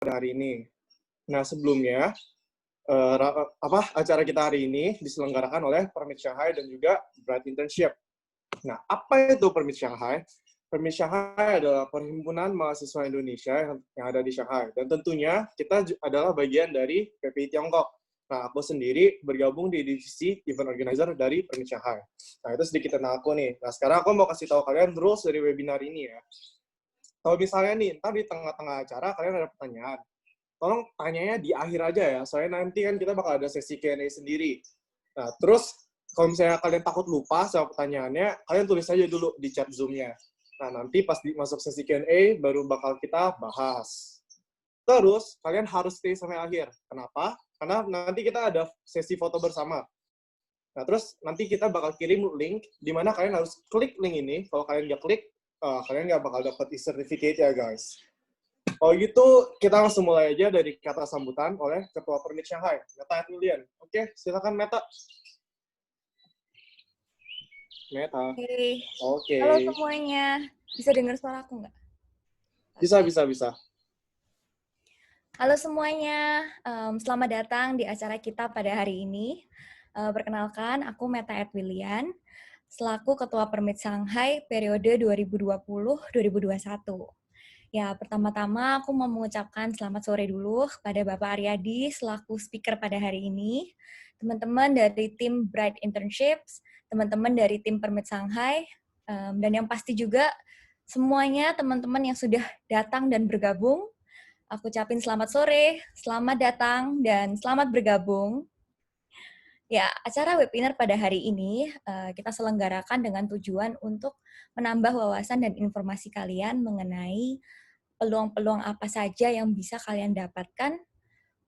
pada hari ini. Nah, sebelumnya, acara kita hari ini diselenggarakan oleh Permit Shanghai dan juga Bright Internship. Nah, apa itu Permit Shanghai? Permit Shanghai adalah perhimpunan mahasiswa Indonesia yang ada di Shanghai. Dan tentunya kita adalah bagian dari PPI Tiongkok. Nah, aku sendiri bergabung di divisi event organizer dari Permit Shanghai. Nah, itu sedikit tentang aku nih. Nah, sekarang aku mau kasih tahu kalian rules dari webinar ini ya. Kalau misalnya nih, ntar di tengah-tengah acara kalian ada pertanyaan, tolong tanyanya di akhir aja ya, soalnya nanti kan kita bakal ada sesi Q&A sendiri. Nah, terus kalau misalnya kalian takut lupa sama pertanyaannya, kalian tulis aja dulu di chat Zoom-nya. Nah, nanti pas masuk sesi Q&A, baru bakal kita bahas. Terus, kalian harus stay sampai akhir. Kenapa? Karena nanti kita ada sesi foto bersama. Nah, terus nanti kita bakal kirim link, di mana kalian harus klik link ini. Kalau kalian nggak klik, kalian nggak bakal dapat e-certificate ya, guys. Kalau gitu, kita langsung mulai aja dari kata sambutan oleh Ketua Permit Shanghai, Meta Admilian. Oke, silakan Meta. Meta. Oke. Oke. Halo semuanya. Bisa dengar suara aku nggak? Bisa. Halo semuanya. Selamat datang di acara kita pada hari ini. Perkenalkan, aku Meta Admilian, selaku Ketua Permit Shanghai periode 2020-2021. Ya, pertama-tama aku mau mengucapkan selamat sore dulu kepada Bapak Aryadi selaku speaker pada hari ini, teman-teman dari tim Bright Internships, teman-teman dari tim Permit Shanghai, dan yang pasti juga semuanya teman-teman yang sudah datang dan bergabung. Aku ucapin selamat sore, selamat datang, dan selamat bergabung. Ya, acara webinar pada hari ini kita selenggarakan dengan tujuan untuk menambah wawasan dan informasi kalian mengenai peluang-peluang apa saja yang bisa kalian dapatkan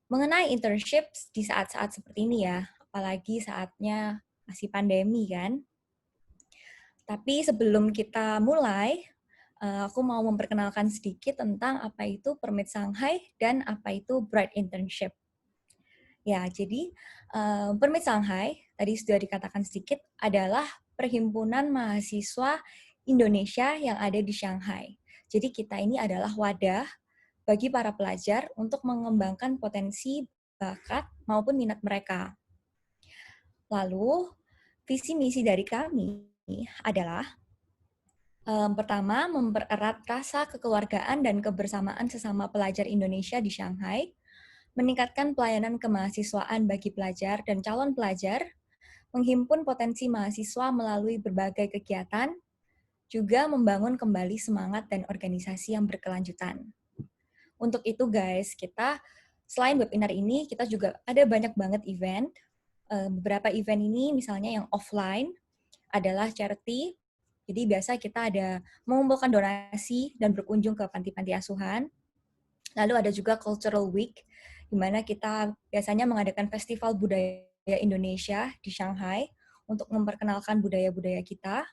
mengenai internships di saat-saat seperti ini ya, apalagi saatnya masih pandemi kan. Tapi sebelum kita mulai, aku mau memperkenalkan sedikit tentang apa itu Permit Shanghai dan apa itu Bright Internship. Ya, jadi Permit Shanghai, tadi sudah dikatakan sedikit, adalah perhimpunan mahasiswa Indonesia yang ada di Shanghai. Jadi kita ini adalah wadah bagi para pelajar untuk mengembangkan potensi, bakat, maupun minat mereka. Lalu, visi misi dari kami adalah pertama, mempererat rasa kekeluargaan dan kebersamaan sesama pelajar Indonesia di Shanghai, meningkatkan pelayanan kemahasiswaan bagi pelajar dan calon pelajar, menghimpun potensi mahasiswa melalui berbagai kegiatan, juga membangun kembali semangat dan organisasi yang berkelanjutan. Untuk itu guys, kita selain webinar ini, kita juga ada banyak banget event. Beberapa event ini misalnya yang offline adalah charity. Jadi biasa kita ada mengumpulkan donasi dan berkunjung ke panti-panti asuhan. Lalu ada juga Cultural Week, di mana kita biasanya mengadakan festival budaya Indonesia di Shanghai untuk memperkenalkan budaya-budaya kita.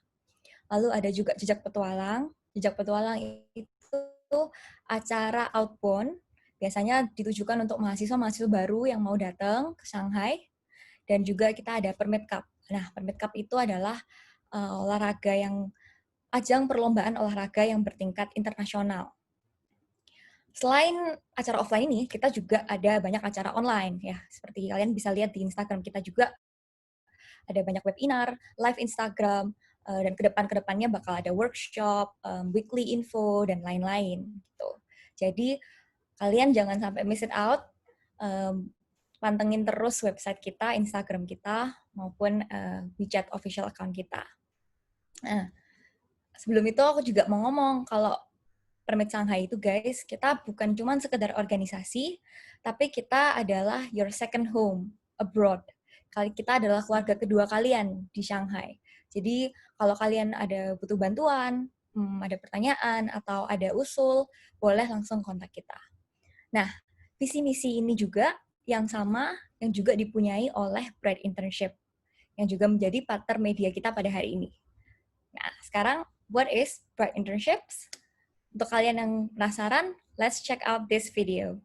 Lalu ada juga Jejak Petualang. Jejak Petualang itu acara outbound, biasanya ditujukan untuk mahasiswa-mahasiswa baru yang mau datang ke Shanghai. Dan juga kita ada Permit Cup. Nah, Permit Cup itu adalah olahraga yang ajang perlombaan olahraga yang bertingkat internasional. Selain acara offline ini, kita juga ada banyak acara online ya. Seperti kalian bisa lihat di Instagram kita juga ada banyak webinar, live Instagram, dan kedepannya bakal ada workshop, weekly info, dan lain-lain. Gitu. Jadi, kalian jangan sampai miss it out, pantengin terus website kita, Instagram kita, maupun WeChat official account kita. Nah, sebelum itu aku juga mau ngomong, kalau Permit Shanghai itu guys, kita bukan cuma sekedar organisasi, tapi kita adalah your second home abroad. Kita adalah keluarga kedua kalian di Shanghai. Jadi kalau kalian ada butuh bantuan, ada pertanyaan, atau ada usul, boleh langsung kontak kita. Nah, visi misi ini juga yang sama, yang juga dipunyai oleh Bright Internship, yang juga menjadi partner media kita pada hari ini. Nah, sekarang, what is Bright Internships? Untuk kalian yang penasaran, let's check out this video.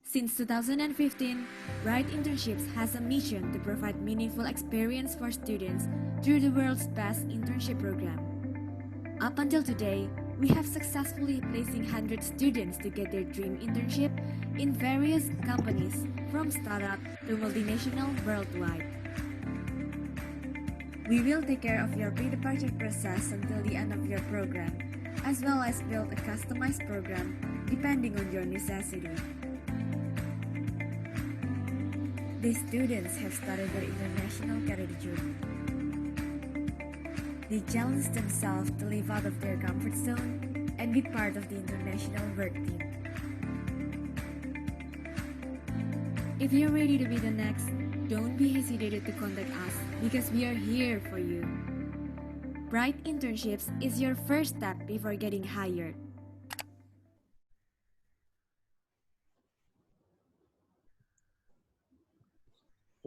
Since 2015, Bright Internships has a mission to provide meaningful experience for students through the world's best internship program. Up until today, we have successfully placing 100 students to get their dream internship in various companies, from startup to multinational worldwide. We will take care of your pre-departure process until the end of your program, as well as build a customized program depending on your necessity. The students have started their international career journey. They challenge themselves to live out of their comfort zone and be part of the international work team. If you're ready to be the next, don't be hesitated to contact us because we are here for you. Bright Internships is your first step before getting hired.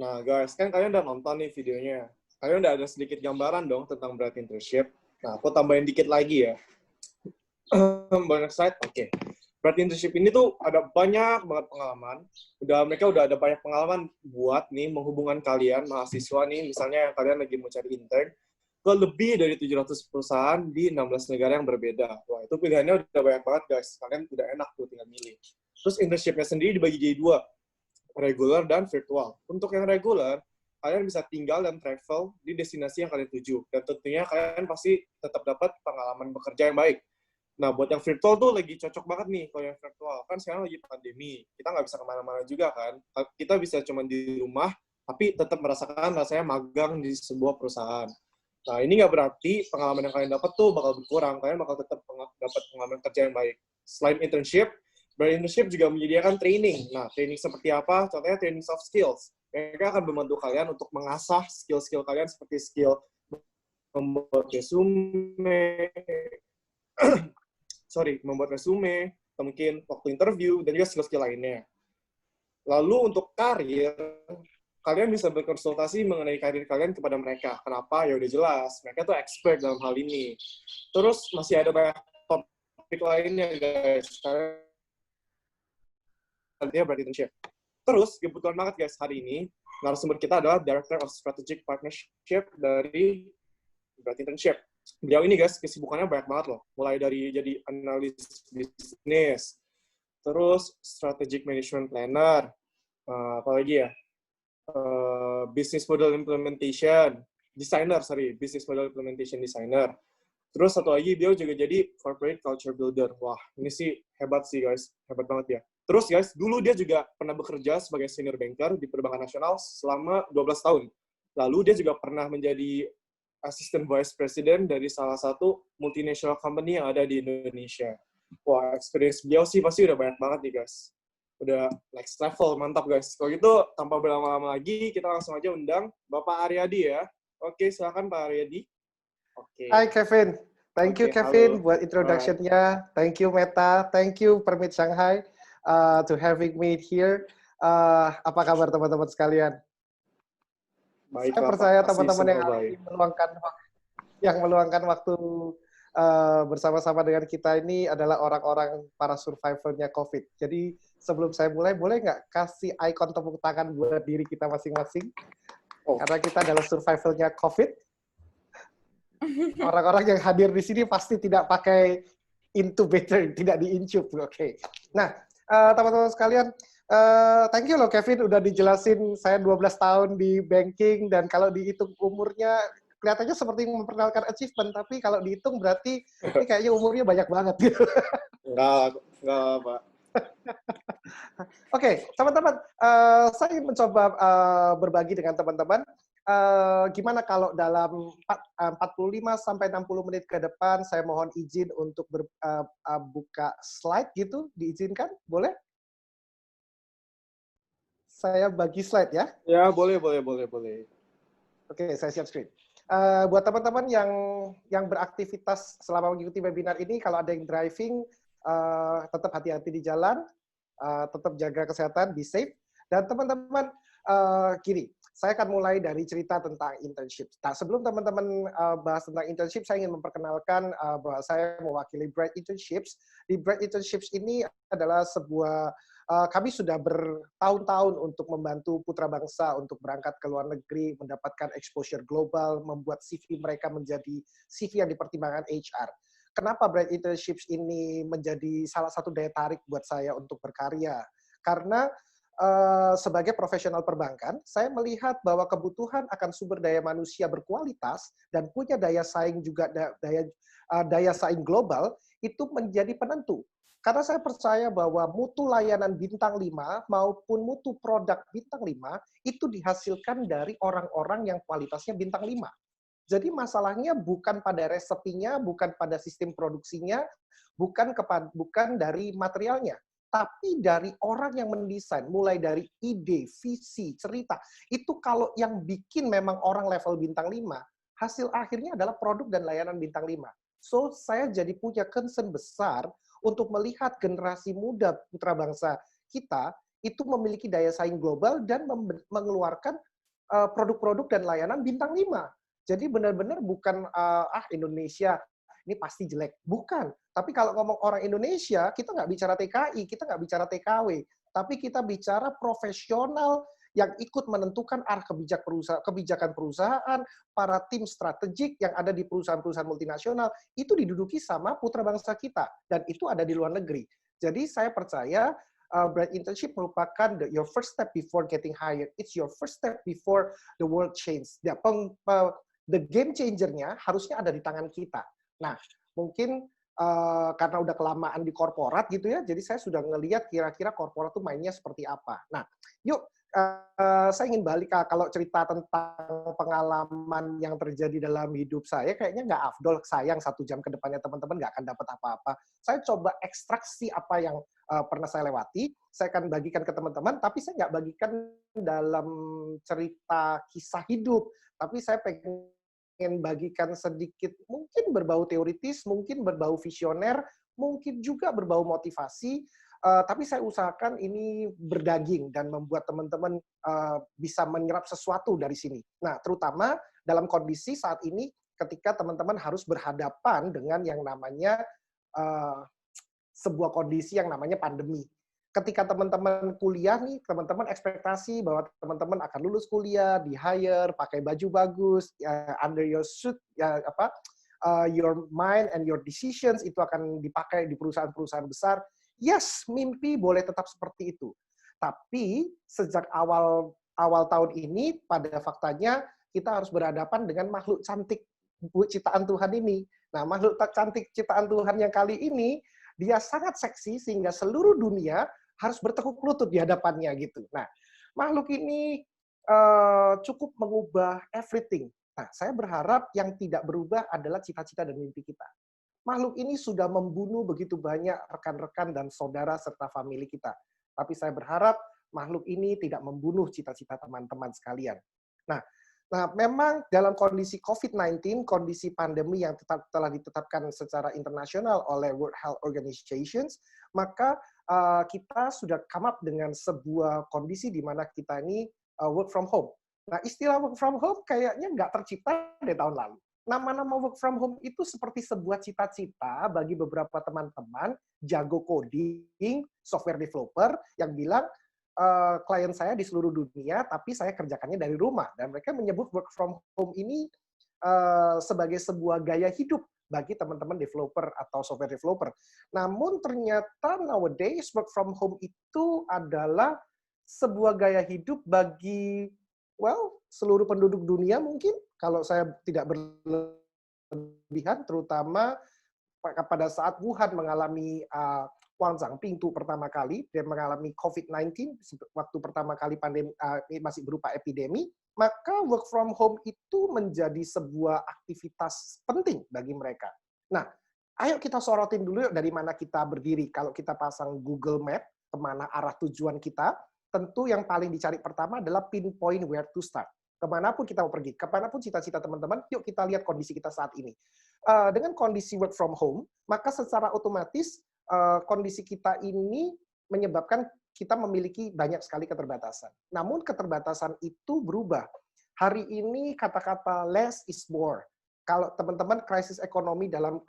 Nah guys, kan kalian udah nonton nih videonya. Kalian udah ada sedikit gambaran dong tentang Bright Internship. Nah, aku tambahin dikit lagi ya. Banyak slide, oke. Bright Internship ini tuh ada banyak banget pengalaman. Mereka udah ada banyak pengalaman buat nih menghubungkan kalian, mahasiswa nih, misalnya yang kalian lagi mau cari intern, ke lebih dari 700 perusahaan di 16 negara yang berbeda. Wah, itu pilihannya udah banyak banget, guys. Kalian udah enak tuh tinggal milih. Terus internship-nya sendiri dibagi jadi dua, regular dan virtual. Untuk yang regular, kalian bisa tinggal dan travel di destinasi yang kalian tuju. Dan tentunya kalian pasti tetap dapat pengalaman bekerja yang baik. Nah, buat yang virtual tuh lagi cocok banget nih kalau yang virtual. Kan sekarang lagi pandemi, kita nggak bisa kemana-mana juga kan. Kita bisa cuma di rumah, tapi tetap merasakan rasanya magang di sebuah perusahaan. Nah, ini nggak berarti pengalaman yang kalian dapat tuh bakal berkurang. Kalian bakal tetap dapat pengalaman kerja yang baik. Selain internship, Bright Internship juga menyediakan training. Nah, training seperti apa? Contohnya training soft skills. Mereka akan membantu kalian untuk mengasah skill-skill kalian seperti skill membuat resume, membuat resume, atau mungkin waktu interview, dan juga skill-skill lainnya. Lalu untuk karir, kalian bisa berkonsultasi mengenai karir kalian kepada mereka. Kenapa? Ya udah jelas, mereka tuh expert dalam hal ini. Terus masih ada banyak topik lainnya, guys. Artinya Bright Internship. Terus, kebetulan banget guys, hari ini, narasumber kita adalah Director of Strategic Partnership dari Bright Internship. Beliau ini guys, kesibukannya banyak banget loh. Mulai dari jadi analis bisnis, terus Strategic Management Planner, apalagi ya, Business Model Implementation Business Model Implementation Designer. Terus satu lagi, beliau juga jadi Corporate Culture Builder. Wah, ini sih hebat sih guys, hebat banget ya. Terus guys, dulu dia juga pernah bekerja sebagai senior banker di Perbankan Nasional selama 12 tahun. Lalu dia juga pernah menjadi Assistant Vice President dari salah satu multinational company yang ada di Indonesia. Wah, experience beliau sih pasti udah banyak banget nih guys. Udah next level, mantap guys. Kalau gitu, tanpa berlama-lama lagi, kita langsung aja undang Bapak Aryadi ya. Oke, silakan Pak Aryadi. Oke. Hai Kevin. Thank you Kevin buat introduction-nya. Thank you Meta. Thank you Permit Shanghai to having me here. Apa kabar teman-teman sekalian? Baik, saya percaya teman-teman yang meluangkan waktu bersama-sama dengan kita ini adalah orang-orang para survivornya COVID. Jadi sebelum saya mulai, boleh nggak kasih icon tepuk tangan buat diri kita masing-masing? Karena kita adalah survivornya COVID. Orang-orang yang hadir di sini pasti tidak pakai incubator, tidak di-incube. Oke. Nah, teman-teman sekalian, thank you loh Kevin udah dijelasin saya 12 tahun di banking, dan kalau dihitung umurnya kelihatannya seperti memperkenalkan achievement, tapi kalau dihitung berarti ini kayaknya umurnya banyak banget gitu. Enggak, Pak. Oke, teman-teman, saya ingin mencoba berbagi dengan teman-teman. Gimana kalau dalam 45 sampai 60 menit ke depan saya mohon izin untuk buka slide gitu, diizinkan? Boleh? Saya bagi slide ya? Ya, boleh. Oke, saya siap screen. Buat teman-teman yang beraktivitas selama mengikuti webinar ini, kalau ada yang driving, tetap hati-hati di jalan, tetap jaga kesehatan, be safe. Dan teman-teman, gini, saya akan mulai dari cerita tentang internship. Nah, sebelum teman-teman bahas tentang internship, saya ingin memperkenalkan bahwa saya mewakili Bright Internships. Di Bright Internships ini adalah sebuah kami sudah bertahun-tahun untuk membantu putra bangsa untuk berangkat ke luar negeri, mendapatkan exposure global, membuat CV mereka menjadi CV yang dipertimbangkan HR. kenapa Bright Internships ini menjadi salah satu daya tarik buat saya untuk berkarya. Karena sebagai profesional perbankan, saya melihat bahwa kebutuhan akan sumber daya manusia berkualitas dan punya daya saing juga daya saing global itu menjadi penentu. Karena saya percaya bahwa mutu layanan bintang 5 maupun mutu produk bintang 5 itu dihasilkan dari orang-orang yang kualitasnya bintang 5. Jadi masalahnya bukan pada resepinya, bukan pada sistem produksinya, bukan dari materialnya, tapi dari orang yang mendesain, mulai dari ide, visi, cerita. Itu kalau yang bikin memang orang level bintang 5, hasil akhirnya adalah produk dan layanan bintang 5. So, saya jadi punya concern besar untuk melihat generasi muda putra bangsa kita itu memiliki daya saing global dan mengeluarkan produk-produk dan layanan bintang 5. Jadi benar-benar bukan Indonesia ini pasti jelek. Bukan. Tapi kalau ngomong orang Indonesia, kita nggak bicara TKI, kita nggak bicara TKW. Tapi kita bicara profesional yang ikut menentukan arah kebijakan perusahaan, para tim strategik yang ada di perusahaan-perusahaan multinasional, itu diduduki sama putra bangsa kita. Dan itu ada di luar negeri. Jadi saya percaya Bright Internship merupakan your first step before getting hired. It's your first step before the world change. The game changer-nya harusnya ada di tangan kita. Nah, mungkin karena udah kelamaan di korporat gitu ya, jadi saya sudah ngelihat kira-kira korporat tuh mainnya seperti apa. Nah, yuk saya ingin balik kalau cerita tentang pengalaman yang terjadi dalam hidup saya, kayaknya nggak afdol, sayang 1 jam ke depannya teman-teman nggak akan dapat apa-apa. Saya coba ekstraksi apa yang pernah saya lewati, saya akan bagikan ke teman-teman, tapi saya nggak bagikan dalam cerita kisah hidup, tapi saya pengen bagikan sedikit, mungkin berbau teoritis, mungkin berbau visioner, mungkin juga berbau motivasi, tapi saya usahakan ini berdaging dan membuat teman-teman bisa menyerap sesuatu dari sini. Nah, terutama dalam kondisi saat ini ketika teman-teman harus berhadapan dengan yang namanya sebuah kondisi yang namanya pandemi. Ketika teman-teman kuliah nih, teman-teman ekspektasi bahwa teman-teman akan lulus kuliah, di-hire, pakai baju bagus, under your suit, your mind and your decisions itu akan dipakai di perusahaan-perusahaan besar. Yes, mimpi boleh tetap seperti itu. Tapi sejak awal tahun ini, pada faktanya kita harus berhadapan dengan makhluk cantik ciptaan Tuhan ini. Nah, makhluk cantik ciptaan Tuhan yang kali ini, dia sangat seksi sehingga seluruh dunia harus bertekuk lutut di hadapannya gitu. Nah, makhluk ini cukup mengubah everything. Nah, saya berharap yang tidak berubah adalah cita-cita dan mimpi kita. Makhluk ini sudah membunuh begitu banyak rekan-rekan dan saudara serta famili kita. Tapi saya berharap makhluk ini tidak membunuh cita-cita teman-teman sekalian. Nah, memang dalam kondisi COVID-19, kondisi pandemi yang telah ditetapkan secara internasional oleh World Health Organization, maka kita sudah come up dengan sebuah kondisi di mana kita ini work from home. Nah, istilah work from home kayaknya nggak tercipta dari tahun lalu. Nama-nama work from home itu seperti sebuah cita-cita bagi beberapa teman-teman jago coding, software developer yang bilang, klien saya di seluruh dunia, tapi saya kerjakannya dari rumah. Dan mereka menyebut work from home ini sebagai sebuah gaya hidup bagi teman-teman developer atau software developer. Namun ternyata nowadays work from home itu adalah sebuah gaya hidup bagi seluruh penduduk dunia mungkin, kalau saya tidak berlebihan, terutama pada saat Wuhan mengalami Guangzhou pintu pertama kali, dia mengalami COVID-19, waktu pertama kali pandemi masih berupa epidemi, maka work from home itu menjadi sebuah aktivitas penting bagi mereka. Nah, ayo kita sorotin dulu dari mana kita berdiri. Kalau kita pasang Google Map, kemana arah tujuan kita, tentu yang paling dicari pertama adalah pinpoint where to start. Kemanapun kita mau pergi, kemanapun cita-cita teman-teman, yuk kita lihat kondisi kita saat ini. Dengan kondisi work from home, maka secara otomatis kondisi kita ini menyebabkan kita memiliki banyak sekali keterbatasan. Namun keterbatasan itu berubah. Hari ini kata-kata less is more. Kalau teman-teman krisis ekonomi dalam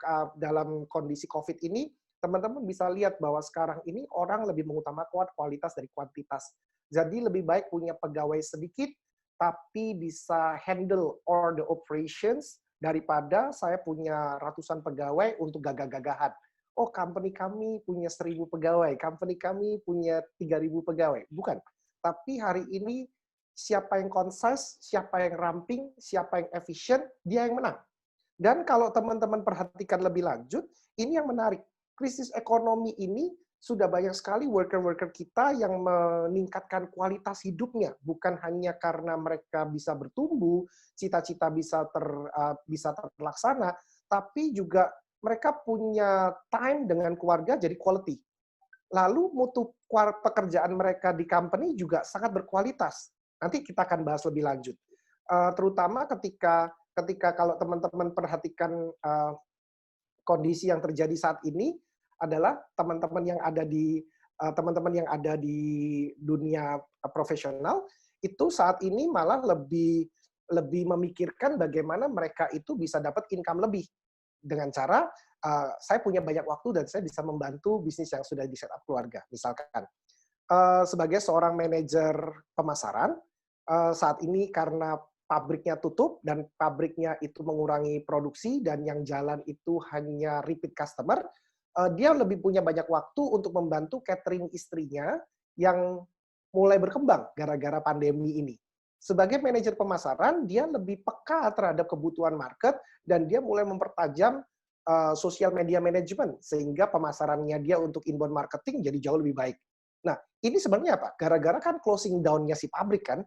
kondisi COVID ini, teman-teman bisa lihat bahwa sekarang ini orang lebih mengutamakan kualitas dari kuantitas. Jadi lebih baik punya pegawai sedikit, tapi bisa handle all the operations daripada saya punya ratusan pegawai untuk gagah-gagahan. Oh, company kami punya 1.000 pegawai, company kami punya 3.000 pegawai. Bukan. Tapi hari ini siapa yang concise, siapa yang ramping, siapa yang efisien, dia yang menang. Dan kalau teman-teman perhatikan lebih lanjut, ini yang menarik. Krisis ekonomi ini sudah banyak sekali worker-worker kita yang meningkatkan kualitas hidupnya, bukan hanya karena mereka bisa bertumbuh, cita-cita bisa terlaksana, tapi juga mereka punya time dengan keluarga jadi quality. Lalu mutu pekerjaan mereka di company juga sangat berkualitas. Nanti kita akan bahas lebih lanjut. Terutama ketika kalau teman-teman perhatikan kondisi yang terjadi saat ini adalah teman-teman yang ada di dunia profesional itu saat ini malah lebih memikirkan bagaimana mereka itu bisa dapat income lebih dengan cara saya punya banyak waktu dan saya bisa membantu bisnis yang sudah di setup keluarga. Misalkan sebagai seorang manajer pemasaran saat ini karena pabriknya tutup dan pabriknya itu mengurangi produksi dan yang jalan itu hanya repeat customer, dia lebih punya banyak waktu untuk membantu catering istrinya yang mulai berkembang gara-gara pandemi ini. Sebagai manajer pemasaran, dia lebih peka terhadap kebutuhan market dan dia mulai mempertajam social media management sehingga pemasarannya dia untuk inbound marketing jadi jauh lebih baik. Nah, ini sebenarnya apa? Gara-gara kan closing down-nya si pabrik kan.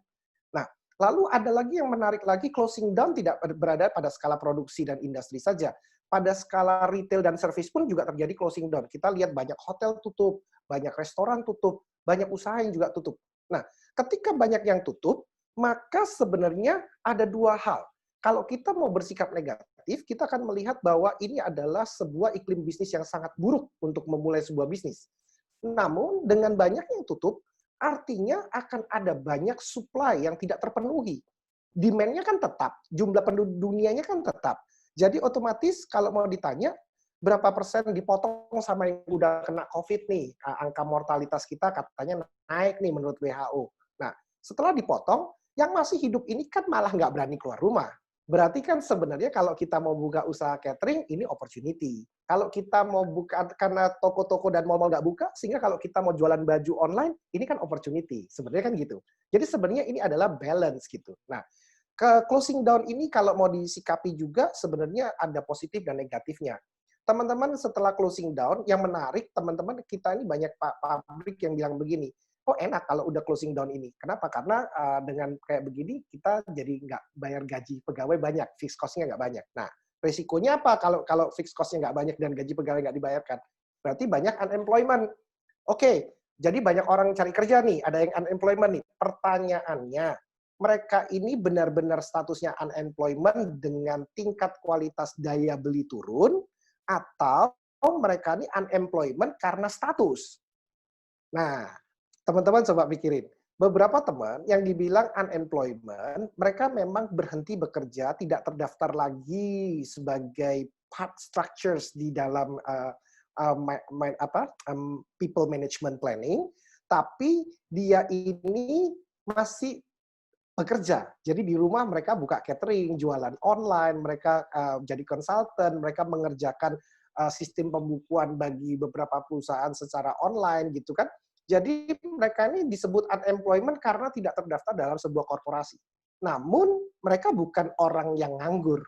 Nah, lalu ada lagi yang menarik lagi, closing down tidak berada pada skala produksi dan industri saja. Pada skala retail dan service pun juga terjadi closing down. Kita lihat banyak hotel tutup, banyak restoran tutup, banyak usaha yang juga tutup. Nah, ketika banyak yang tutup, maka sebenarnya ada dua hal. Kalau kita mau bersikap negatif, kita akan melihat bahwa ini adalah sebuah iklim bisnis yang sangat buruk untuk memulai sebuah bisnis. Namun, dengan banyak yang tutup, artinya akan ada banyak supply yang tidak terpenuhi. Demand-nya kan tetap, jumlah penduduk dunianya kan tetap. Jadi otomatis kalau mau ditanya, berapa persen dipotong sama yang udah kena COVID nih, angka mortalitas kita katanya naik nih menurut WHO. Nah, setelah dipotong, yang masih hidup ini kan malah nggak berani keluar rumah. Berarti kan sebenarnya kalau kita mau buka usaha catering, ini opportunity. Kalau kita mau buka, karena toko-toko dan mall-mall nggak buka, sehingga kalau kita mau jualan baju online, ini kan opportunity. Sebenarnya kan gitu. Jadi sebenarnya ini adalah balance gitu. Nah, ke closing down ini kalau mau disikapi juga sebenarnya ada positif dan negatifnya. Teman-teman setelah closing down, yang menarik teman-teman kita ini banyak pabrik yang bilang begini, oh enak kalau udah closing down ini. Kenapa? Karena dengan kayak begini kita jadi nggak bayar gaji pegawai banyak, fixed cost-nya nggak banyak. Nah, resikonya apa kalau fixed cost-nya nggak banyak dan gaji pegawai nggak dibayarkan? Berarti banyak unemployment. Oke, jadi banyak orang cari kerja nih, ada yang unemployment nih. Pertanyaannya, mereka ini benar-benar statusnya unemployment dengan tingkat kualitas daya beli turun, atau mereka ini unemployment karena status. Nah, teman-teman coba pikirin. Beberapa teman yang dibilang unemployment, mereka memang berhenti bekerja, tidak terdaftar lagi sebagai part structures di dalam people management planning, tapi dia ini masih bekerja. Jadi di rumah mereka buka catering, jualan online, mereka jadi konsultan, mereka mengerjakan sistem pembukuan bagi beberapa perusahaan secara online gitu kan. Jadi mereka ini disebut unemployment karena tidak terdaftar dalam sebuah korporasi. Namun mereka bukan orang yang nganggur.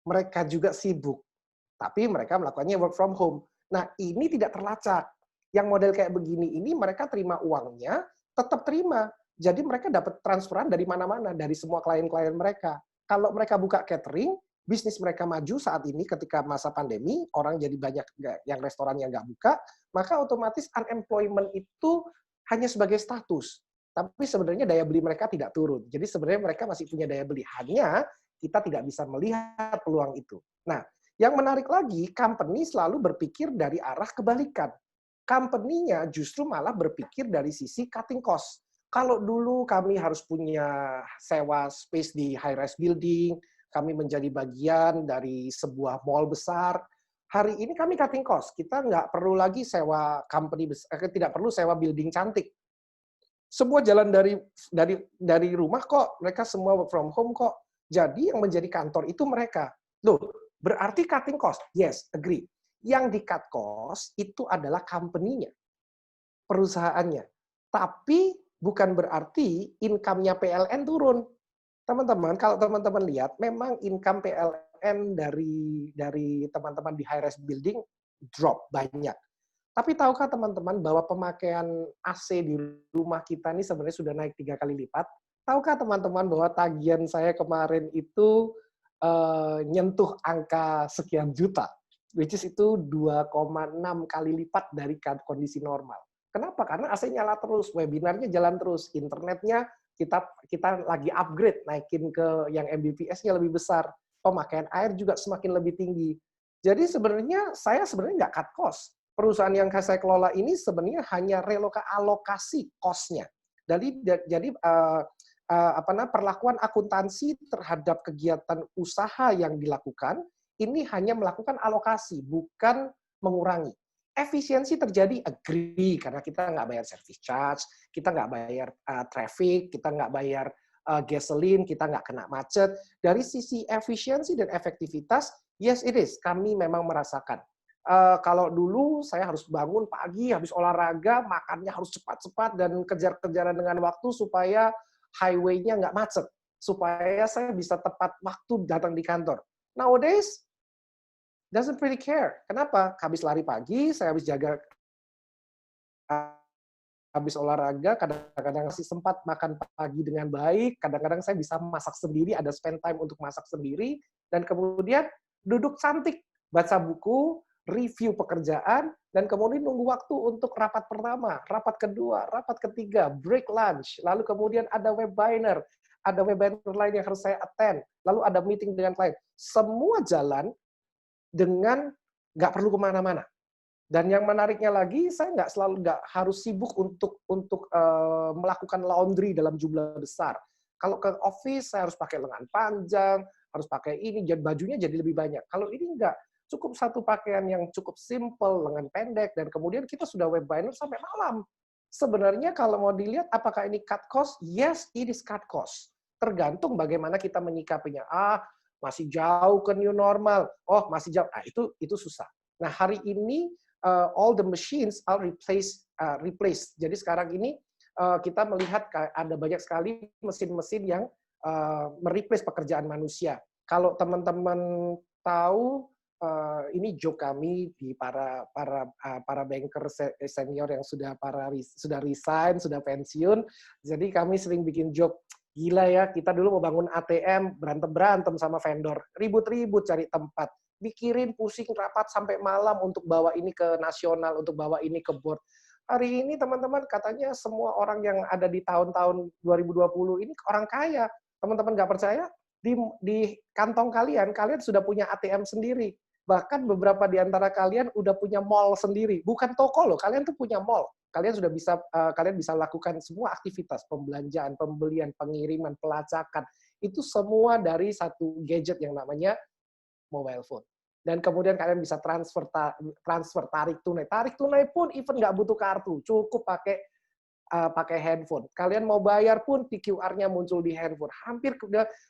Mereka juga sibuk. Tapi mereka melakukannya work from home. Nah, ini tidak terlacak. Yang model kayak begini ini mereka terima uangnya, tetap terima. Jadi mereka dapat transferan dari mana-mana, dari semua klien-klien mereka. Kalau mereka buka catering, bisnis mereka maju saat ini ketika masa pandemi, orang jadi banyak yang restoran yang nggak buka, maka otomatis unemployment itu hanya sebagai status. Tapi sebenarnya daya beli mereka tidak turun. Jadi sebenarnya mereka masih punya daya beli. Hanya kita tidak bisa melihat peluang itu. Nah, yang menarik lagi, company selalu berpikir dari arah kebalikan. Company-nya justru malah berpikir dari sisi cutting cost. Kalau dulu kami harus punya sewa space di high-rise building, kami menjadi bagian dari sebuah mall besar, hari ini kami cutting cost. Kita nggak perlu lagi sewa company besar, tidak perlu sewa building cantik. Semua jalan dari rumah kok, mereka semua work from home kok. Jadi yang menjadi kantor itu mereka. Loh, berarti cutting cost? Yes, agree. Yang di-cut cost itu adalah company-nya, perusahaannya. Tapi bukan berarti income-nya PLN turun. Teman-teman, kalau teman-teman lihat, memang income PLN dari teman-teman di high-rise building drop banyak. Tapi tahukah teman-teman bahwa pemakaian AC di rumah kita ini sebenarnya sudah naik 3 kali lipat? Tahukah teman-teman bahwa tagihan saya kemarin itu nyentuh angka sekian juta, which is itu 2,6 kali lipat dari kondisi normal. Kenapa? Karena AC nyala terus, webinarnya jalan terus, internetnya kita lagi upgrade, naikin ke yang Mbps-nya lebih besar, pemakaian air juga semakin lebih tinggi. Jadi saya sebenarnya nggak cut cost. Perusahaan yang saya kelola ini sebenarnya hanya alokasi cost-nya. Jadi perlakuan akuntansi terhadap kegiatan usaha yang dilakukan ini hanya melakukan alokasi, bukan mengurangi. Efisiensi terjadi, agree, karena kita nggak bayar service charge, kita nggak bayar traffic, kita nggak bayar gasoline, kita nggak kena macet. Dari sisi efisiensi dan efektivitas, yes it is, kami memang merasakan. Kalau dulu saya harus bangun pagi, habis olahraga, makannya harus cepat-cepat dan kejar-kejaran dengan waktu supaya highway-nya nggak macet, supaya saya bisa tepat waktu datang di kantor. Nowadays, doesn't really care. Kenapa? Habis lari pagi, saya habis olahraga, kadang-kadang masih sempat makan pagi dengan baik, kadang-kadang saya bisa masak sendiri, ada spend time untuk masak sendiri, dan kemudian duduk cantik, baca buku, review pekerjaan, dan kemudian nunggu waktu untuk rapat pertama, rapat kedua, rapat ketiga, break lunch, lalu kemudian ada webinar lain yang harus saya attend, lalu ada meeting dengan klien. Semua jalan dengan nggak perlu kemana-mana. Dan yang menariknya lagi, saya nggak harus sibuk untuk melakukan laundry dalam jumlah besar. Kalau ke office, saya harus pakai lengan panjang, harus pakai ini, bajunya jadi lebih banyak. Kalau ini nggak, cukup satu pakaian yang cukup simple, lengan pendek, dan kemudian kita sudah webinar sampai malam. Sebenarnya kalau mau dilihat apakah ini cut cost? Yes, it is cut cost. Tergantung bagaimana kita menyikapinya. Masih jauh ke new normal. Oh, masih jauh. Itu susah. Nah, hari ini all the machines are replaced. Jadi sekarang ini kita melihat ada banyak sekali mesin-mesin yang mereplace pekerjaan manusia. Kalau teman-teman tahu, ini joke kami di para banker senior yang sudah resign, sudah pensiun. Jadi kami sering bikin joke, gila ya, kita dulu mau bangun ATM, berantem sama vendor, ribut-ribut cari tempat, mikirin pusing rapat sampai malam untuk bawa ini ke nasional, untuk bawa ini ke board. Hari ini teman-teman katanya semua orang yang ada di tahun-tahun 2020 ini orang kaya. Teman-teman nggak percaya? Di kantong kalian sudah punya ATM sendiri. Bahkan beberapa di antara kalian udah punya mall sendiri. Bukan toko loh, kalian tuh punya mall. Kalian bisa lakukan semua aktivitas, pembelanjaan, pembelian, pengiriman, pelacakan. Itu semua dari satu gadget yang namanya mobile phone. Dan kemudian kalian bisa transfer tarik tunai. Tarik tunai pun even nggak butuh kartu, cukup pakai handphone. Kalian mau bayar pun QR-nya muncul di handphone. Hampir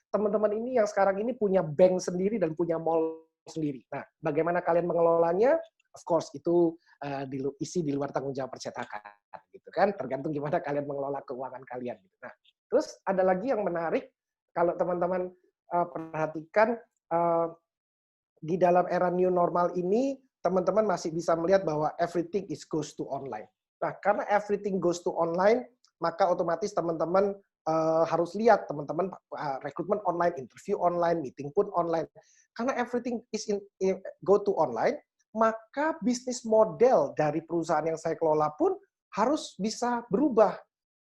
teman-teman ini yang sekarang ini punya bank sendiri dan punya mall sendiri. Nah, bagaimana kalian mengelolanya? Of course, itu isi di luar tanggung jawab percetakan, gitu kan? Tergantung gimana kalian mengelola keuangan kalian. Gitu. Nah, terus ada lagi yang menarik, kalau teman-teman perhatikan di dalam era new normal ini, teman-teman masih bisa melihat bahwa everything is goes to online. Nah, karena everything goes to online, maka otomatis teman-teman harus lihat, teman-teman rekrutmen online, interview online, meeting pun online. Karena everything is go to online, maka bisnis model dari perusahaan yang saya kelola pun harus bisa berubah.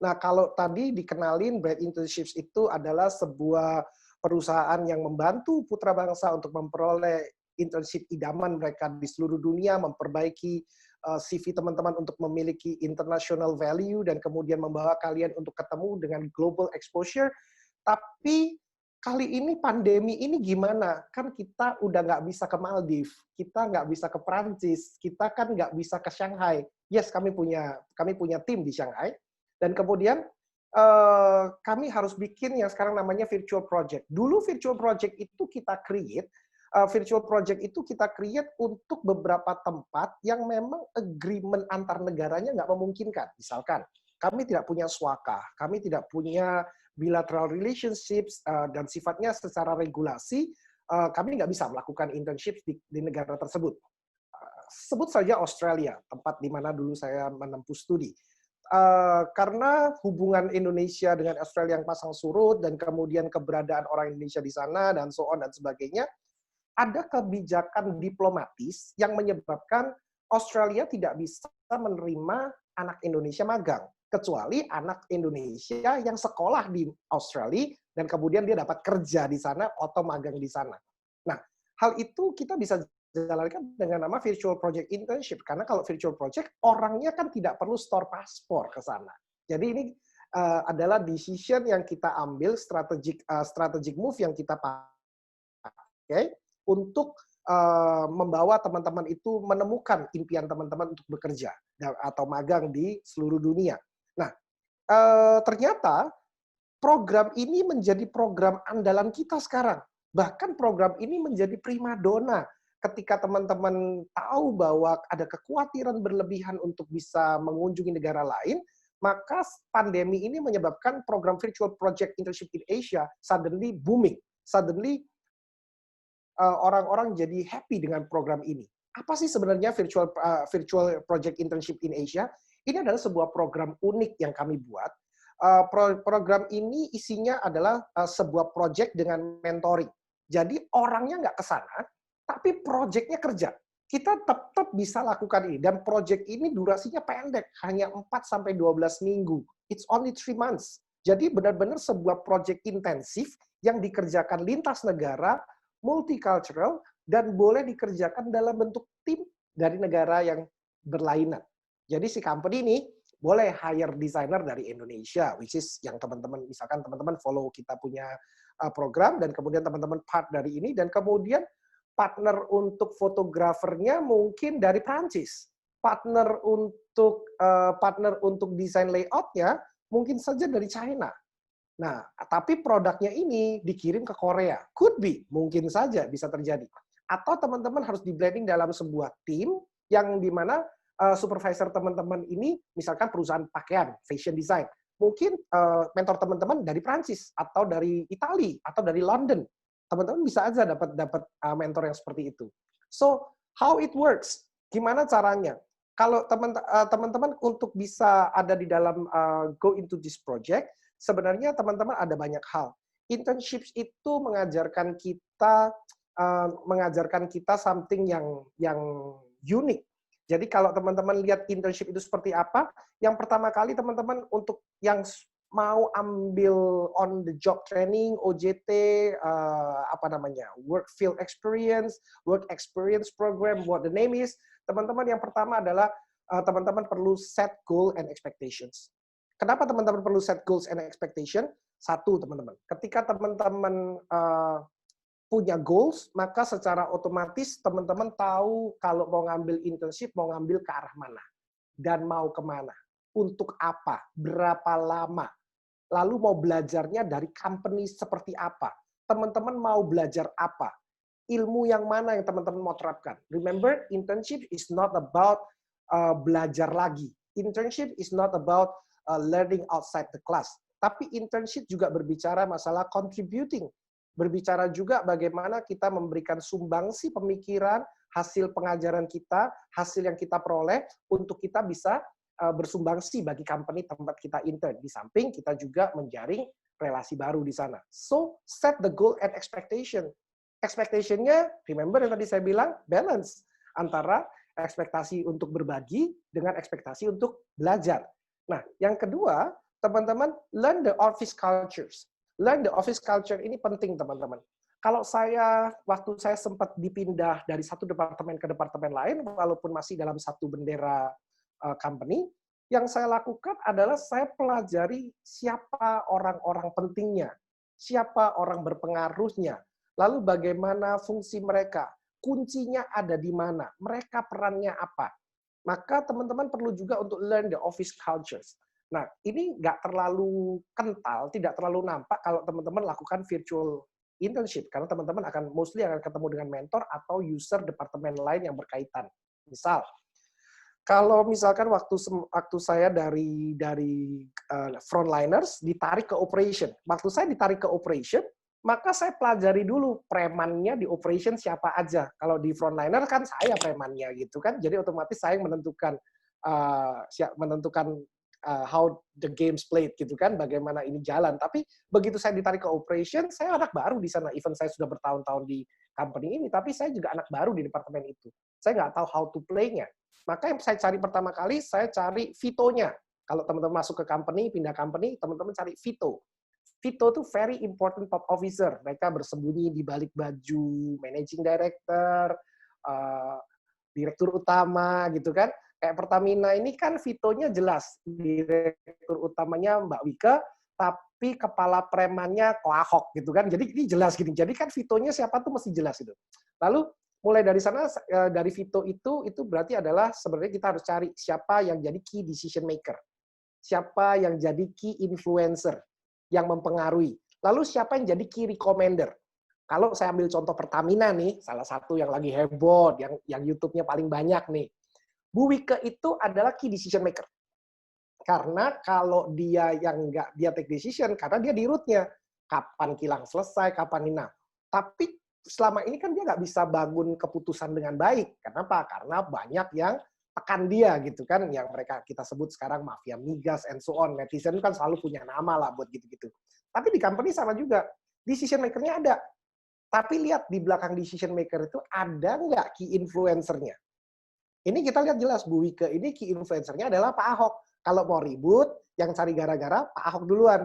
Nah, kalau tadi dikenalin, Bright Internships itu adalah sebuah perusahaan yang membantu putra bangsa untuk memperoleh internship idaman mereka di seluruh dunia, memperbaiki CV teman-teman untuk memiliki international value, dan kemudian membawa kalian untuk ketemu dengan global exposure. Tapi kali ini pandemi ini gimana? Kan kita udah nggak bisa ke Maldives, kita nggak bisa ke Prancis, kita kan nggak bisa ke Shanghai. Yes, kami punya tim di Shanghai, dan kemudian kami harus bikin yang sekarang namanya virtual project. Dulu virtual project itu kita create virtual project itu kita create untuk beberapa tempat yang memang agreement antar negaranya nggak memungkinkan. Misalkan, kami tidak punya swaka, kami tidak punya bilateral relationships, dan sifatnya secara regulasi, kami nggak bisa melakukan internship di negara tersebut. Sebut saja Australia, tempat di mana dulu saya menempuh studi. Karena hubungan Indonesia dengan Australia yang pasang surut, dan kemudian keberadaan orang Indonesia di sana, dan so on dan sebagainya, ada kebijakan diplomatis yang menyebabkan Australia tidak bisa menerima anak Indonesia magang, kecuali anak Indonesia yang sekolah di Australia dan kemudian dia dapat kerja di sana atau magang di sana. Nah, hal itu kita bisa jalankan dengan nama virtual project internship, karena kalau virtual project orangnya kan tidak perlu store paspor ke sana. Jadi ini adalah decision yang kita ambil, strategic move yang kita pakai untuk membawa teman-teman itu menemukan impian teman-teman untuk bekerja atau magang di seluruh dunia. Nah, ternyata program ini menjadi program andalan kita sekarang. Bahkan program ini menjadi primadona ketika teman-teman tahu bahwa ada kekhawatiran berlebihan untuk bisa mengunjungi negara lain, maka pandemi ini menyebabkan program virtual project internship in Asia suddenly booming. Suddenly orang-orang jadi happy dengan program ini. Apa sih sebenarnya virtual project internship in Asia? Ini adalah sebuah program unik yang kami buat. Program ini isinya adalah sebuah project dengan mentoring. Jadi orangnya nggak ke sana, tapi projectnya kerja. Kita tetap bisa lakukan ini. Dan project ini durasinya pendek, hanya 4-12 minggu. It's only 3 months. Jadi benar-benar sebuah project intensif yang dikerjakan lintas negara, multicultural, dan boleh dikerjakan dalam bentuk tim dari negara yang berlainan. Jadi si company ini boleh hire designer dari Indonesia, which is yang teman-teman, misalkan teman-teman follow kita punya program, dan kemudian teman-teman part dari ini, dan kemudian partner untuk fotografernya mungkin dari Prancis, partner untuk desain layoutnya mungkin saja dari China. Nah, tapi produknya ini dikirim ke Korea. Could be, mungkin saja bisa terjadi. Atau teman-teman harus di-blending dalam sebuah tim yang dimana supervisor teman-teman ini, misalkan perusahaan pakaian, fashion design. Mungkin mentor teman-teman dari Prancis, atau dari Italia, atau dari London. Teman-teman bisa aja dapat mentor yang seperti itu. So, how it works? Gimana caranya? Kalau teman-teman untuk bisa ada di dalam go into this project, sebenarnya teman-teman ada banyak hal. Internships itu mengajarkan kita something yang unik. Jadi kalau teman-teman lihat internship itu seperti apa, yang pertama kali teman-teman untuk yang mau ambil on the job training, OJT, work field experience, work experience program, what the name is, teman-teman yang pertama adalah teman-teman perlu set goal and expectations. Kenapa teman-teman perlu set goals and expectation? Satu, teman-teman, ketika teman-teman punya goals, maka secara otomatis teman-teman tahu kalau mau ngambil internship, mau ngambil ke arah mana, dan mau kemana, untuk apa, berapa lama, lalu mau belajarnya dari company seperti apa, teman-teman mau belajar apa, ilmu yang mana yang teman-teman mau terapkan. Remember, internship is not about belajar lagi. Internship is not about learning outside the class. Tapi internship juga berbicara masalah contributing. Berbicara juga bagaimana kita memberikan sumbangsi pemikiran, hasil pengajaran kita, hasil yang kita peroleh, untuk kita bisa bersumbangsi bagi company tempat kita intern. Di samping kita juga menjaring relasi baru di sana. So, set the goal and expectation. Expectation-nya, remember yang tadi saya bilang, balance. Antara ekspektasi untuk berbagi dengan ekspektasi untuk belajar. Nah, yang kedua, teman-teman, learn the office cultures. Learn the office culture ini penting, teman-teman. Kalau waktu saya sempat dipindah dari satu departemen ke departemen lain, walaupun masih dalam satu bendera company, yang saya lakukan adalah saya pelajari siapa orang-orang pentingnya, siapa orang berpengaruhnya, lalu bagaimana fungsi mereka, kuncinya ada di mana, mereka perannya apa. Maka teman-teman perlu juga untuk learn the office cultures. Nah, ini nggak terlalu kental, tidak terlalu nampak kalau teman-teman lakukan virtual internship karena teman-teman akan mostly akan ketemu dengan mentor atau user departemen lain yang berkaitan. Misal, kalau misalkan waktu saya dari frontliners ditarik ke operation, waktu saya ditarik ke operation, maka saya pelajari dulu premannya di operation siapa aja. Kalau di frontliner kan saya premannya gitu kan, jadi otomatis saya yang menentukan how the games played gitu kan, bagaimana ini jalan. Tapi begitu saya ditarik ke operation, saya anak baru di sana. Even saya sudah bertahun-tahun di company ini, tapi saya juga anak baru di departemen itu. Saya nggak tahu how to play-nya. Maka yang saya cari pertama kali, saya cari Vito-nya. Kalau teman-teman masuk ke company, pindah company, teman-teman cari Vito. Vito itu very important top officer. Mereka bersembunyi di balik baju managing director, direktur utama gitu kan. Kayak Pertamina ini kan Vito-nya jelas. Direktur utamanya Mbak Wike, tapi kepala premannya Ko Ahok gitu kan. Jadi ini jelas gini. Jadi kan Vito-nya siapa tuh mesti jelas itu. Lalu mulai dari sana, dari Vito itu berarti adalah sebenarnya kita harus cari siapa yang jadi key decision maker. Siapa yang jadi key influencer yang mempengaruhi. Lalu siapa yang jadi key recommender. Kalau saya ambil contoh Pertamina nih, salah satu yang lagi heboh, yang YouTube-nya paling banyak nih. Bu Wike itu adalah key decision maker. Karena kalau dia yang nggak dia take decision, karena dia di root-nya. Kapan kilang selesai, kapan ini. Tapi selama ini kan dia nggak bisa bangun keputusan dengan baik. Kenapa? Karena banyak yang tekan dia gitu kan, yang mereka kita sebut sekarang mafia migas and so on. Netizen kan selalu punya nama lah buat gitu-gitu. Tapi di company sama juga, decision maker-nya ada. Tapi lihat di belakang decision maker itu ada nggak key influencer-nya? Ini kita lihat jelas, Bu Wike ini key influencer-nya adalah Pak Ahok. Kalau mau ribut, yang cari gara-gara Pak Ahok duluan.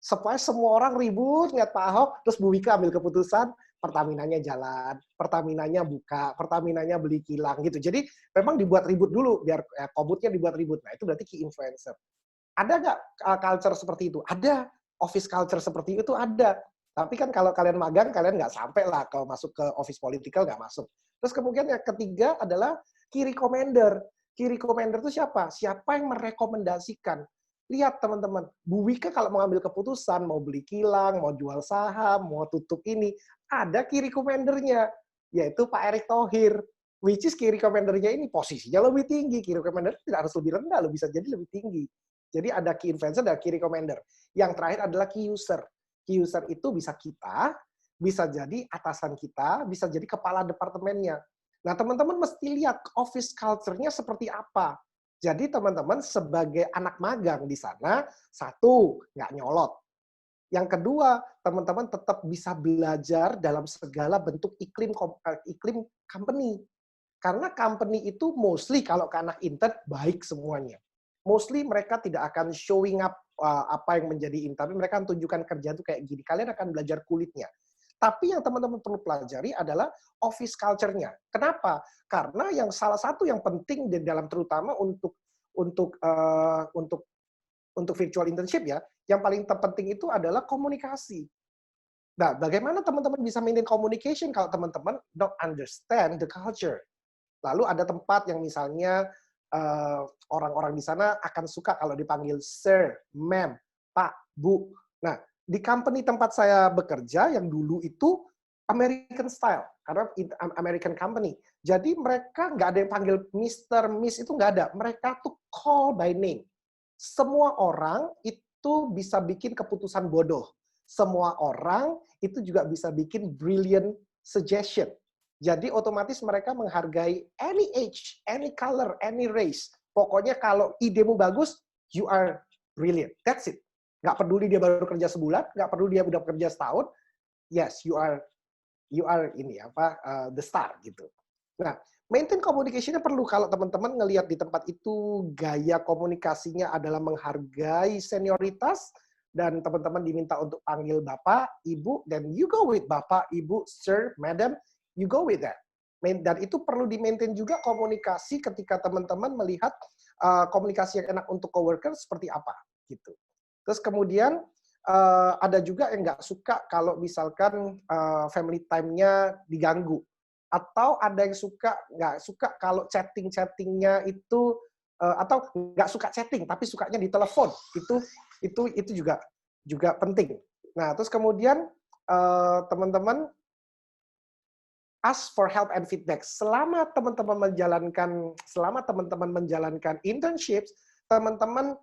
Supaya semua orang ribut lihat Pak Ahok, terus Bu Wike ambil keputusan, Pertaminanya jalan, Pertaminanya buka, Pertaminanya beli kilang gitu. Jadi memang dibuat ribut dulu, biar komutnya dibuat ribut. Nah itu berarti key influencer. Ada nggak culture seperti itu? Ada. Office culture seperti itu ada. Tapi kan kalau kalian magang, kalian nggak sampai lah kalau masuk ke office political, nggak masuk. Terus kemudian yang ketiga adalah key recommender. Key recommender itu siapa? Siapa yang merekomendasikan? Lihat teman-teman, Bu Wike kalau mau ambil keputusan, mau beli kilang, mau jual saham, mau tutup ini, ada key recommender-nya, yaitu Pak Erick Thohir. Which is key recommender-nya ini posisinya lebih tinggi. Key recommender tidak harus lebih rendah, bisa jadi lebih tinggi. Jadi ada key influencer dan key recommender. Yang terakhir adalah key user. Key user itu bisa kita, bisa jadi atasan kita, bisa jadi kepala departemennya. Nah, teman-teman mesti lihat office culture-nya seperti apa. Jadi teman-teman sebagai anak magang di sana, satu, nggak nyolot. Yang kedua, teman-teman tetap bisa belajar dalam segala bentuk iklim company. Karena company itu mostly kalau ke anak intern baik semuanya. Mostly mereka tidak akan showing up apa yang menjadi intern, tapi mereka akan tunjukkan kerja itu kayak gini. Kalian akan belajar kulitnya. Tapi yang teman-teman perlu pelajari adalah office culture-nya. Kenapa? Karena yang salah satu yang penting di dalam terutama untuk virtual internship ya, yang paling terpenting itu adalah komunikasi. Nah, bagaimana teman-teman bisa maintain communication kalau teman-teman don't understand the culture? Lalu ada tempat yang misalnya orang-orang di sana akan suka kalau dipanggil sir, ma'am, pak, bu. Nah, di company tempat saya bekerja yang dulu itu American style, karena American company. Jadi mereka nggak ada yang panggil Mr., Miss, itu nggak ada. Mereka tuh call by name. Semua orang itu bisa bikin keputusan bodoh. Semua orang itu juga bisa bikin brilliant suggestion. Jadi otomatis mereka menghargai any age, any color, any race. Pokoknya kalau idemu bagus, you are brilliant. That's it. Nggak peduli dia baru kerja sebulan, nggak peduli dia udah kerja setahun. Yes, you are the star gitu. Nah, maintain communication-nya perlu. Kalau teman-teman ngelihat di tempat itu gaya komunikasinya adalah menghargai senioritas dan teman-teman diminta untuk panggil bapak, ibu, dan you go with bapak, ibu, sir, madam, you go with that. Dan itu perlu di-maintain juga komunikasi ketika teman-teman melihat komunikasi yang enak untuk coworker seperti apa gitu. Terus kemudian ada juga yang nggak suka kalau misalkan family time-nya diganggu. Atau ada yang nggak suka kalau chatting-chattingnya itu, atau nggak suka chatting, tapi sukanya di telepon. Itu juga penting. Nah, terus kemudian teman-teman ask for help and feedback. Selama teman-teman menjalankan internships, teman-teman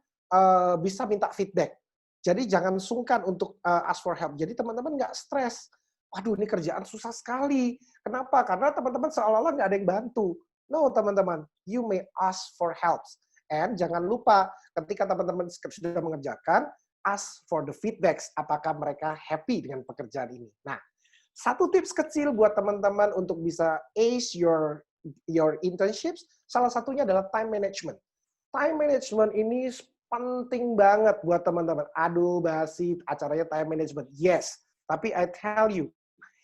bisa minta feedback. Jadi jangan sungkan untuk ask for help. Jadi teman-teman nggak stres. Waduh, ini kerjaan susah sekali. Kenapa? Karena teman-teman seolah-olah nggak ada yang bantu. No, teman-teman, you may ask for help. And jangan lupa, ketika teman-teman sudah mengerjakan, ask for the feedbacks. Apakah mereka happy dengan pekerjaan ini? Nah, satu tips kecil buat teman-teman untuk bisa ace your internships, salah satunya adalah time management. Time management ini penting banget buat teman-teman. Aduh, basi acaranya time management. Yes, tapi I tell you,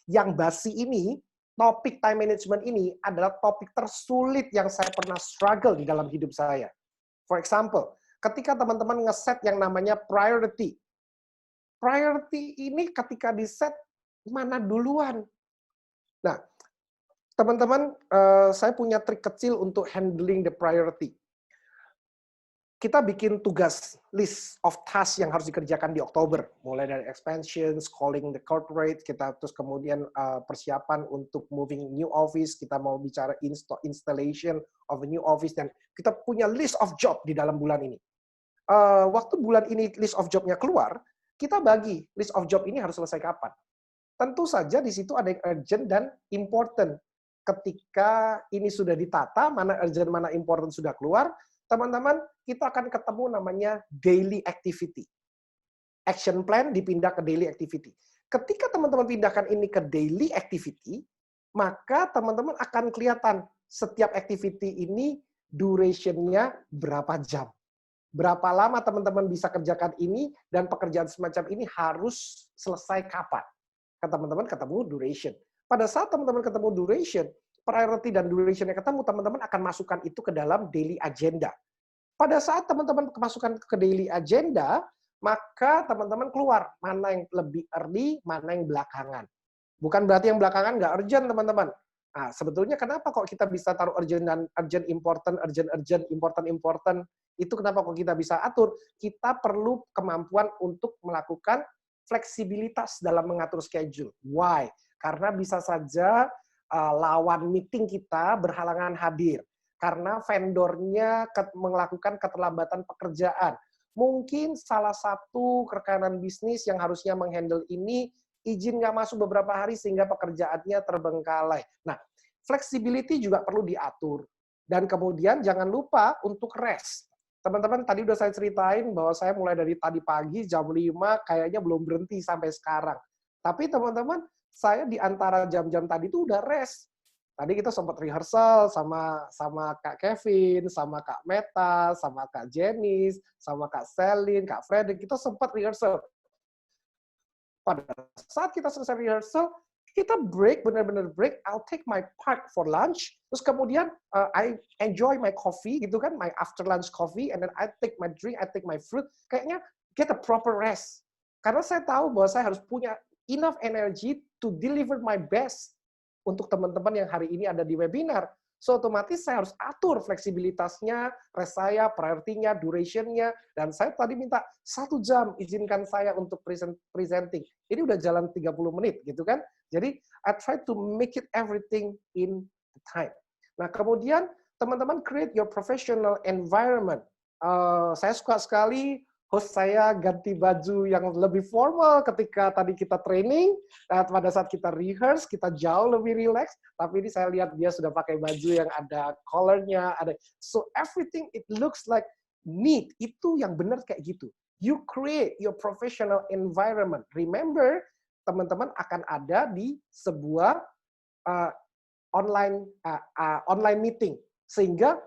yang basi ini, topik time management ini adalah topik tersulit yang saya pernah struggle di dalam hidup saya. For example, ketika teman-teman ngeset yang namanya priority. Priority ini ketika di-set, mana duluan? Nah, teman-teman, saya punya trik kecil untuk handling the priority. Kita bikin tugas, list of tasks yang harus dikerjakan di Oktober. Mulai dari expansions, calling the corporate, kita terus kemudian persiapan untuk moving new office, kita mau bicara installation of a new office, dan kita punya list of job di dalam bulan ini. Waktu bulan ini list of job-nya keluar, kita bagi list of job ini harus selesai kapan. Tentu saja di situ ada yang urgent dan important. Ketika ini sudah ditata, mana urgent, mana important sudah keluar, teman-teman, kita akan ketemu namanya daily activity. Action plan dipindah ke daily activity. Ketika teman-teman pindahkan ini ke daily activity, maka teman-teman akan kelihatan setiap activity ini duration-nya berapa jam. Berapa lama teman-teman bisa kerjakan ini, dan pekerjaan semacam ini harus selesai kapan. Teman-teman ketemu duration. Pada saat teman-teman ketemu duration, priority dan duration-nya ketemu, teman-teman akan masukkan itu ke dalam daily agenda. Pada saat teman-teman masukkan ke daily agenda, maka teman-teman keluar mana yang lebih early, mana yang belakangan. Bukan berarti yang belakangan nggak urgent, teman-teman. Nah, sebetulnya kenapa kok kita bisa taruh urgent dan urgent, important, important, important? Itu kenapa kok kita bisa atur? Kita perlu kemampuan untuk melakukan fleksibilitas dalam mengatur schedule. Why? Karena bisa saja lawan meeting kita berhalangan hadir. Karena vendornya melakukan keterlambatan pekerjaan. Mungkin salah satu rekanan bisnis yang harusnya menghandle ini, izin nggak masuk beberapa hari sehingga pekerjaannya terbengkalai. Nah, flexibility juga perlu diatur. Dan kemudian jangan lupa untuk rest. Teman-teman, tadi udah saya ceritain bahwa saya mulai dari tadi pagi, jam 5, kayaknya belum berhenti sampai sekarang. Tapi teman-teman, saya di antara jam-jam tadi itu udah rest. Tadi kita sempat rehearsal sama Kak Kevin, sama Kak Meta, sama Kak Jenis, sama Kak Selin, Kak Fredrik, kita sempat rehearsal. Pada saat kita selesai rehearsal, kita break, benar-benar break, I'll take my part for lunch, terus kemudian I enjoy my coffee, gitu kan, my after lunch coffee, and then I take my drink, I take my fruit, kayaknya get a proper rest. Karena saya tahu bahwa saya harus punya enough energy to deliver my best untuk teman-teman yang hari ini ada di webinar. So, otomatis saya harus atur fleksibilitasnya, rest saya, priority-nya, duration-nya, dan saya tadi minta 1 jam izinkan saya untuk presenting. Ini udah jalan 30 menit, gitu kan. Jadi, I try to make it everything in the time. Nah, kemudian, teman-teman create your professional environment. Saya suka sekali host saya ganti baju yang lebih formal ketika tadi kita training, dan pada saat kita rehearse, kita jauh lebih relax, tapi ini saya lihat dia sudah pakai baju yang ada collar-nya, ada, so everything it looks like neat. Itu yang benar kayak gitu. You create your professional environment. Remember, teman-teman akan ada di sebuah online meeting, sehingga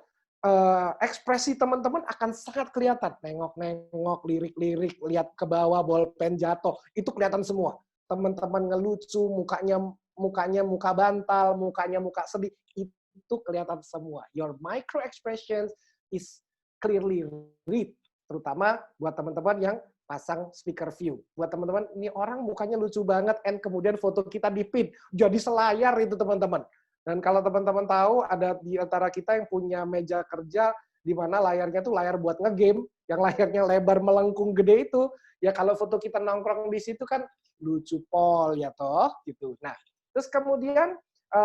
ekspresi teman-teman akan sangat kelihatan. Nengok-nengok, lirik-lirik, lihat ke bawah, bolpen jatuh, itu kelihatan semua. Teman-teman ngelucu, mukanya muka bantal, mukanya muka sedih, itu kelihatan semua. Your micro expressions is clearly read, terutama buat teman-teman yang pasang speaker view. Buat teman-teman, ini orang mukanya lucu banget, and kemudian foto kita di-pin, jadi selayar itu teman-teman. Dan kalau teman-teman tahu, ada di antara kita yang punya meja kerja di mana layarnya tuh layar buat ngegame, yang layarnya lebar melengkung gede itu, ya kalau foto kita nongkrong di situ kan lucu pol ya toh, gitu. Nah, terus kemudian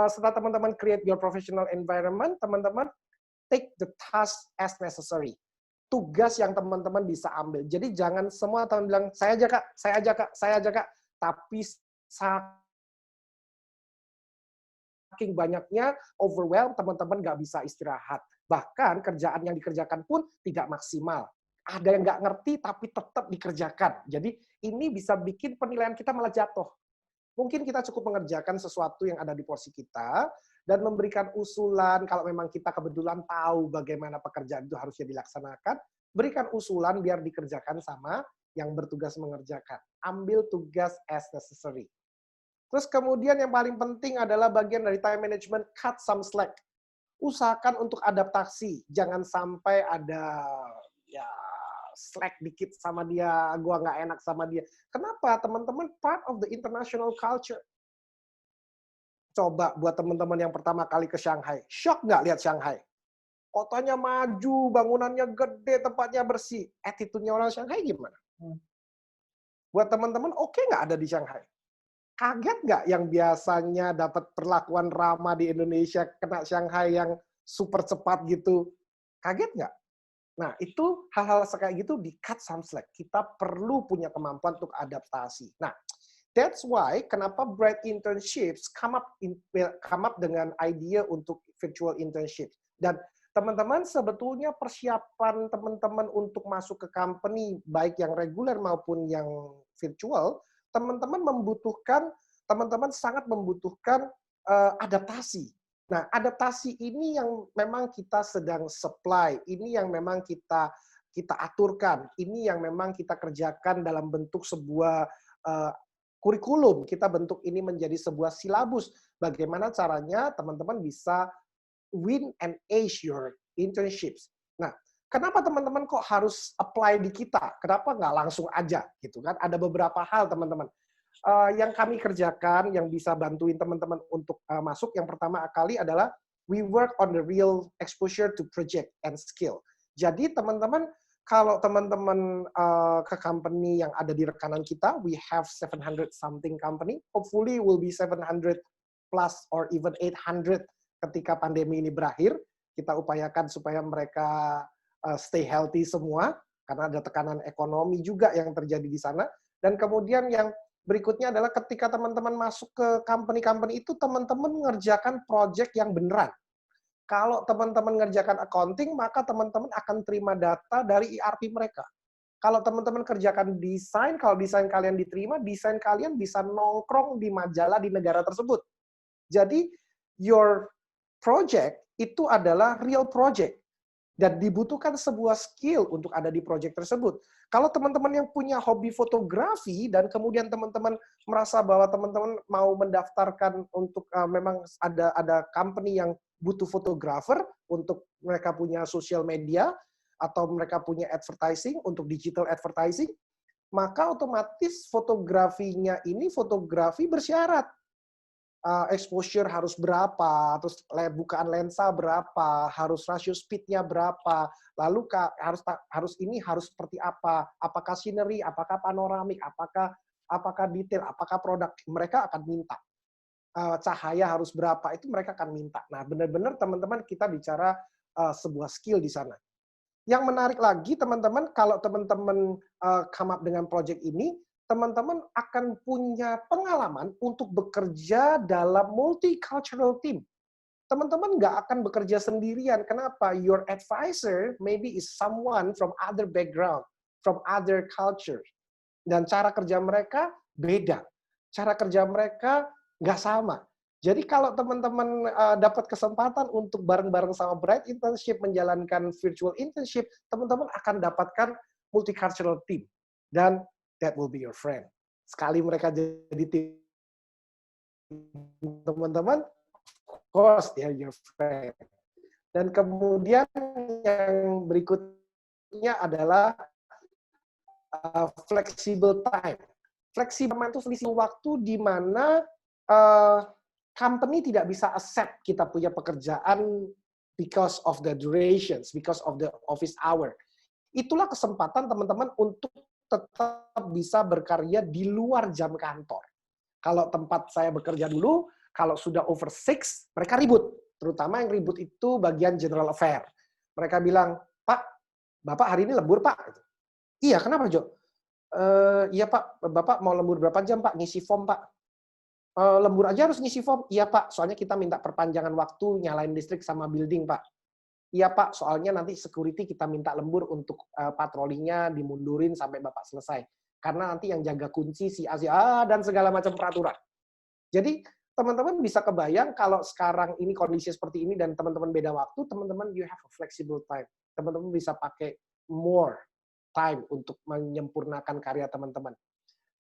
setelah teman-teman create your professional environment, teman-teman take the task as necessary. Tugas yang teman-teman bisa ambil. Jadi jangan semua teman bilang, saya aja kak, saya aja kak, saya aja kak, tapi saking banyaknya overwhelm, teman-teman nggak bisa istirahat. Bahkan kerjaan yang dikerjakan pun tidak maksimal. Ada yang nggak ngerti tapi tetap dikerjakan. Jadi ini bisa bikin penilaian kita malah jatuh. Mungkin kita cukup mengerjakan sesuatu yang ada di porsi kita dan memberikan usulan kalau memang kita kebetulan tahu bagaimana pekerjaan itu harusnya dilaksanakan, berikan usulan biar dikerjakan sama yang bertugas mengerjakan. Ambil tugas as necessary. Terus kemudian yang paling penting adalah bagian dari time management, cut some slack. Usahakan untuk adaptasi, jangan sampai ada ya slack dikit sama dia, gua nggak enak sama dia. Kenapa? Teman-teman part of the international culture. Coba buat teman-teman yang pertama kali ke Shanghai, shock nggak lihat Shanghai? Kotanya maju, bangunannya gede, tempatnya bersih. Attitude-nya orang Shanghai gimana? Buat teman-teman, oke nggak ada di Shanghai? Kaget nggak yang biasanya dapat perlakuan ramah di Indonesia, kena Shanghai yang super cepat gitu? Kaget nggak? Nah, itu hal-hal kayak gitu di cut some slack. Kita perlu punya kemampuan untuk adaptasi. Nah, that's why kenapa Bright Internships come up dengan ide untuk virtual internship. Dan teman-teman, sebetulnya persiapan teman-teman untuk masuk ke company, baik yang reguler maupun yang virtual, teman-teman sangat membutuhkan adaptasi. Nah, adaptasi ini yang memang kita sedang supply, ini yang memang kita aturkan, ini yang memang kita kerjakan dalam bentuk sebuah kurikulum. Kita bentuk ini menjadi sebuah silabus. Bagaimana caranya teman-teman bisa win and ace your internships. Nah, kenapa teman-teman kok harus apply di kita? Kenapa nggak langsung aja gitu kan? Ada beberapa hal teman-teman yang kami kerjakan yang bisa bantuin teman-teman untuk masuk. Yang pertama kali adalah we work on the real exposure to project and skill. Jadi teman-teman, kalau teman-teman ke company yang ada di rekanan kita, we have 700 something company, hopefully will be 700 plus or even 800 ketika pandemi ini berakhir. Kita upayakan supaya mereka stay healthy semua, karena ada tekanan ekonomi juga yang terjadi di sana. Dan kemudian yang berikutnya adalah ketika teman-teman masuk ke company-company itu, teman-teman mengerjakan project yang beneran. Kalau teman-teman mengerjakan accounting, maka teman-teman akan terima data dari ERP mereka. Kalau teman-teman kerjakan desain, kalau desain kalian diterima, desain kalian bisa nongkrong di majalah di negara tersebut. Jadi, your project itu adalah real project. Dan dibutuhkan sebuah skill untuk ada di project tersebut. Kalau teman-teman yang punya hobi fotografi dan kemudian teman-teman merasa bahwa teman-teman mau mendaftarkan untuk memang ada company yang butuh fotografer untuk mereka punya social media atau mereka punya advertising untuk digital advertising, maka otomatis fotografinya ini fotografi bersyarat. Exposure harus berapa, terus bukaan lensa berapa, harus rasio speed-nya berapa, lalu harus seperti apa, apakah scenery, apakah panoramik, apakah detail, apakah produk, mereka akan minta. Cahaya harus berapa, itu mereka akan minta. Nah, benar-benar teman-teman kita bicara sebuah skill di sana. Yang menarik lagi, teman-teman, kalau teman-teman come up dengan project ini, teman-teman akan punya pengalaman untuk bekerja dalam multicultural team. Teman-teman nggak akan bekerja sendirian. Kenapa? Your advisor maybe is someone from other background, from other culture. Dan cara kerja mereka beda. Cara kerja mereka nggak sama. Jadi kalau teman-teman dapat kesempatan untuk bareng-bareng sama Bright Internship menjalankan virtual internship, teman-teman akan dapatkan multicultural team. Dan that will be your friend. Sekali mereka jadi tim teman-teman, of course they are your friend. Dan kemudian yang berikutnya adalah flexible time. Flexible time itu selisih waktu di mana company tidak bisa accept kita punya pekerjaan because of the durations, because of the office hour. Itulah kesempatan teman-teman untuk tetap bisa berkarya di luar jam kantor. Kalau tempat saya bekerja dulu, kalau sudah over 6, mereka ribut. Terutama yang ribut itu bagian general affair. Mereka bilang, Pak, Bapak hari ini lembur, Pak. Iya, kenapa, Jo? Iya, Pak. Bapak mau lembur berapa jam, Pak? Ngisi form, Pak. Lembur aja harus ngisi form? Iya, Pak. Soalnya kita minta perpanjangan waktu nyalain listrik sama building, Pak. Iya, Pak. Soalnya nanti security kita minta lembur untuk patrolinya dimundurin sampai Bapak selesai. Karena nanti yang jaga kunci si A, dan segala macam peraturan. Jadi, teman-teman bisa kebayang kalau sekarang ini kondisi seperti ini dan teman-teman beda waktu, teman-teman you have a flexible time. Teman-teman bisa pakai more time untuk menyempurnakan karya teman-teman.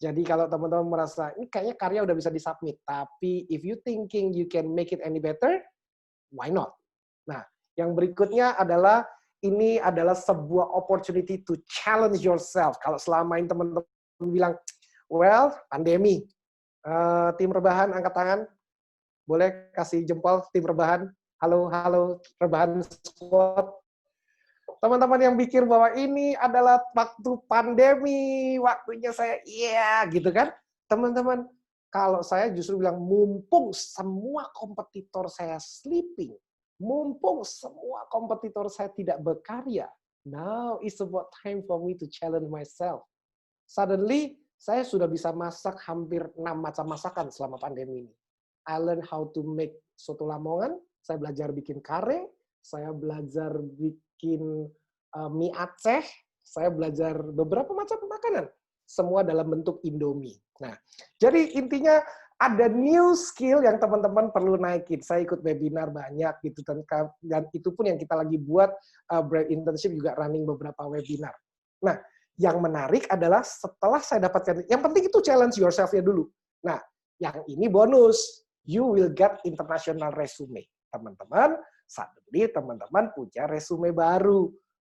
Jadi kalau teman-teman merasa, ini kayaknya karya udah bisa disubmit, tapi if you thinking you can make it any better, why not? Nah, yang berikutnya adalah, ini adalah sebuah opportunity to challenge yourself. Kalau selama ini teman-teman bilang, well, pandemi. Tim rebahan, angkat tangan. Boleh kasih jempol, tim rebahan. Halo, rebahan squad. Teman-teman yang pikir bahwa ini adalah waktu pandemi, waktunya saya, gitu kan. Teman-teman, kalau saya justru bilang, mumpung semua kompetitor saya sleeping, mumpung semua kompetitor saya tidak berkarya, now is about time for me to challenge myself. Suddenly, saya sudah bisa masak hampir 6 macam masakan selama pandemi ini. I learn how to make soto Lamongan, saya belajar bikin kare, saya belajar bikin mie Aceh, saya belajar beberapa macam makanan. Semua dalam bentuk Indomie. Nah, jadi intinya ada new skill yang teman-teman perlu naikin. Saya ikut webinar banyak gitu, dan itu pun yang kita lagi buat, Bright Internship juga running beberapa webinar. Nah, yang menarik adalah setelah saya dapatkan, yang penting itu challenge yourself-nya dulu. Nah, yang ini bonus. You will get international resume. Teman-teman, suddenly teman-teman punya resume baru.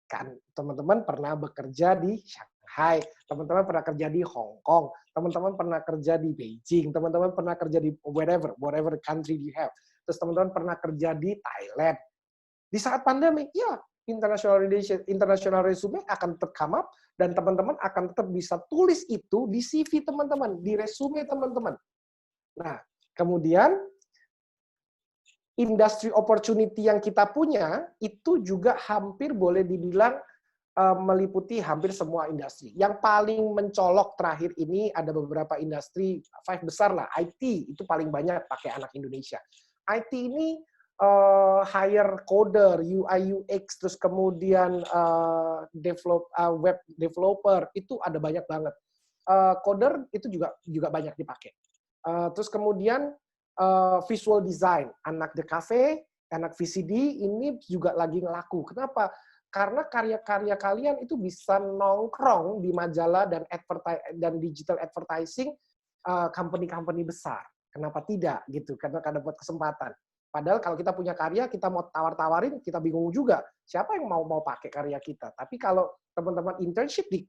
Kan teman-teman pernah bekerja di Shanghai, teman-teman pernah kerja di Hong Kong, teman-teman pernah kerja di Beijing, teman-teman pernah kerja di whatever country you have. Terus teman-teman pernah kerja di Thailand. Di saat pandemi, ya, international resume akan tetap come up, dan teman-teman akan tetap bisa tulis itu di CV teman-teman, di resume teman-teman. Nah, kemudian industry opportunity yang kita punya itu juga hampir boleh dibilang meliputi hampir semua industri. Yang paling mencolok terakhir ini ada beberapa industri 5 besar lah. IT itu paling banyak pakai anak Indonesia. IT ini hire coder, UI UX, terus kemudian web developer, itu ada banyak banget. Coder itu juga banyak dipakai. Terus kemudian visual design, anak The Cafe, anak VCD ini juga lagi ngelaku. Kenapa? Karena karya-karya kalian itu bisa nongkrong di majalah dan digital advertising company-company besar. Kenapa tidak gitu? Karena ada buat kesempatan. Padahal kalau kita punya karya, kita mau tawar-tawarin, kita bingung juga. Siapa yang mau pakai karya kita? Tapi kalau teman-teman internship di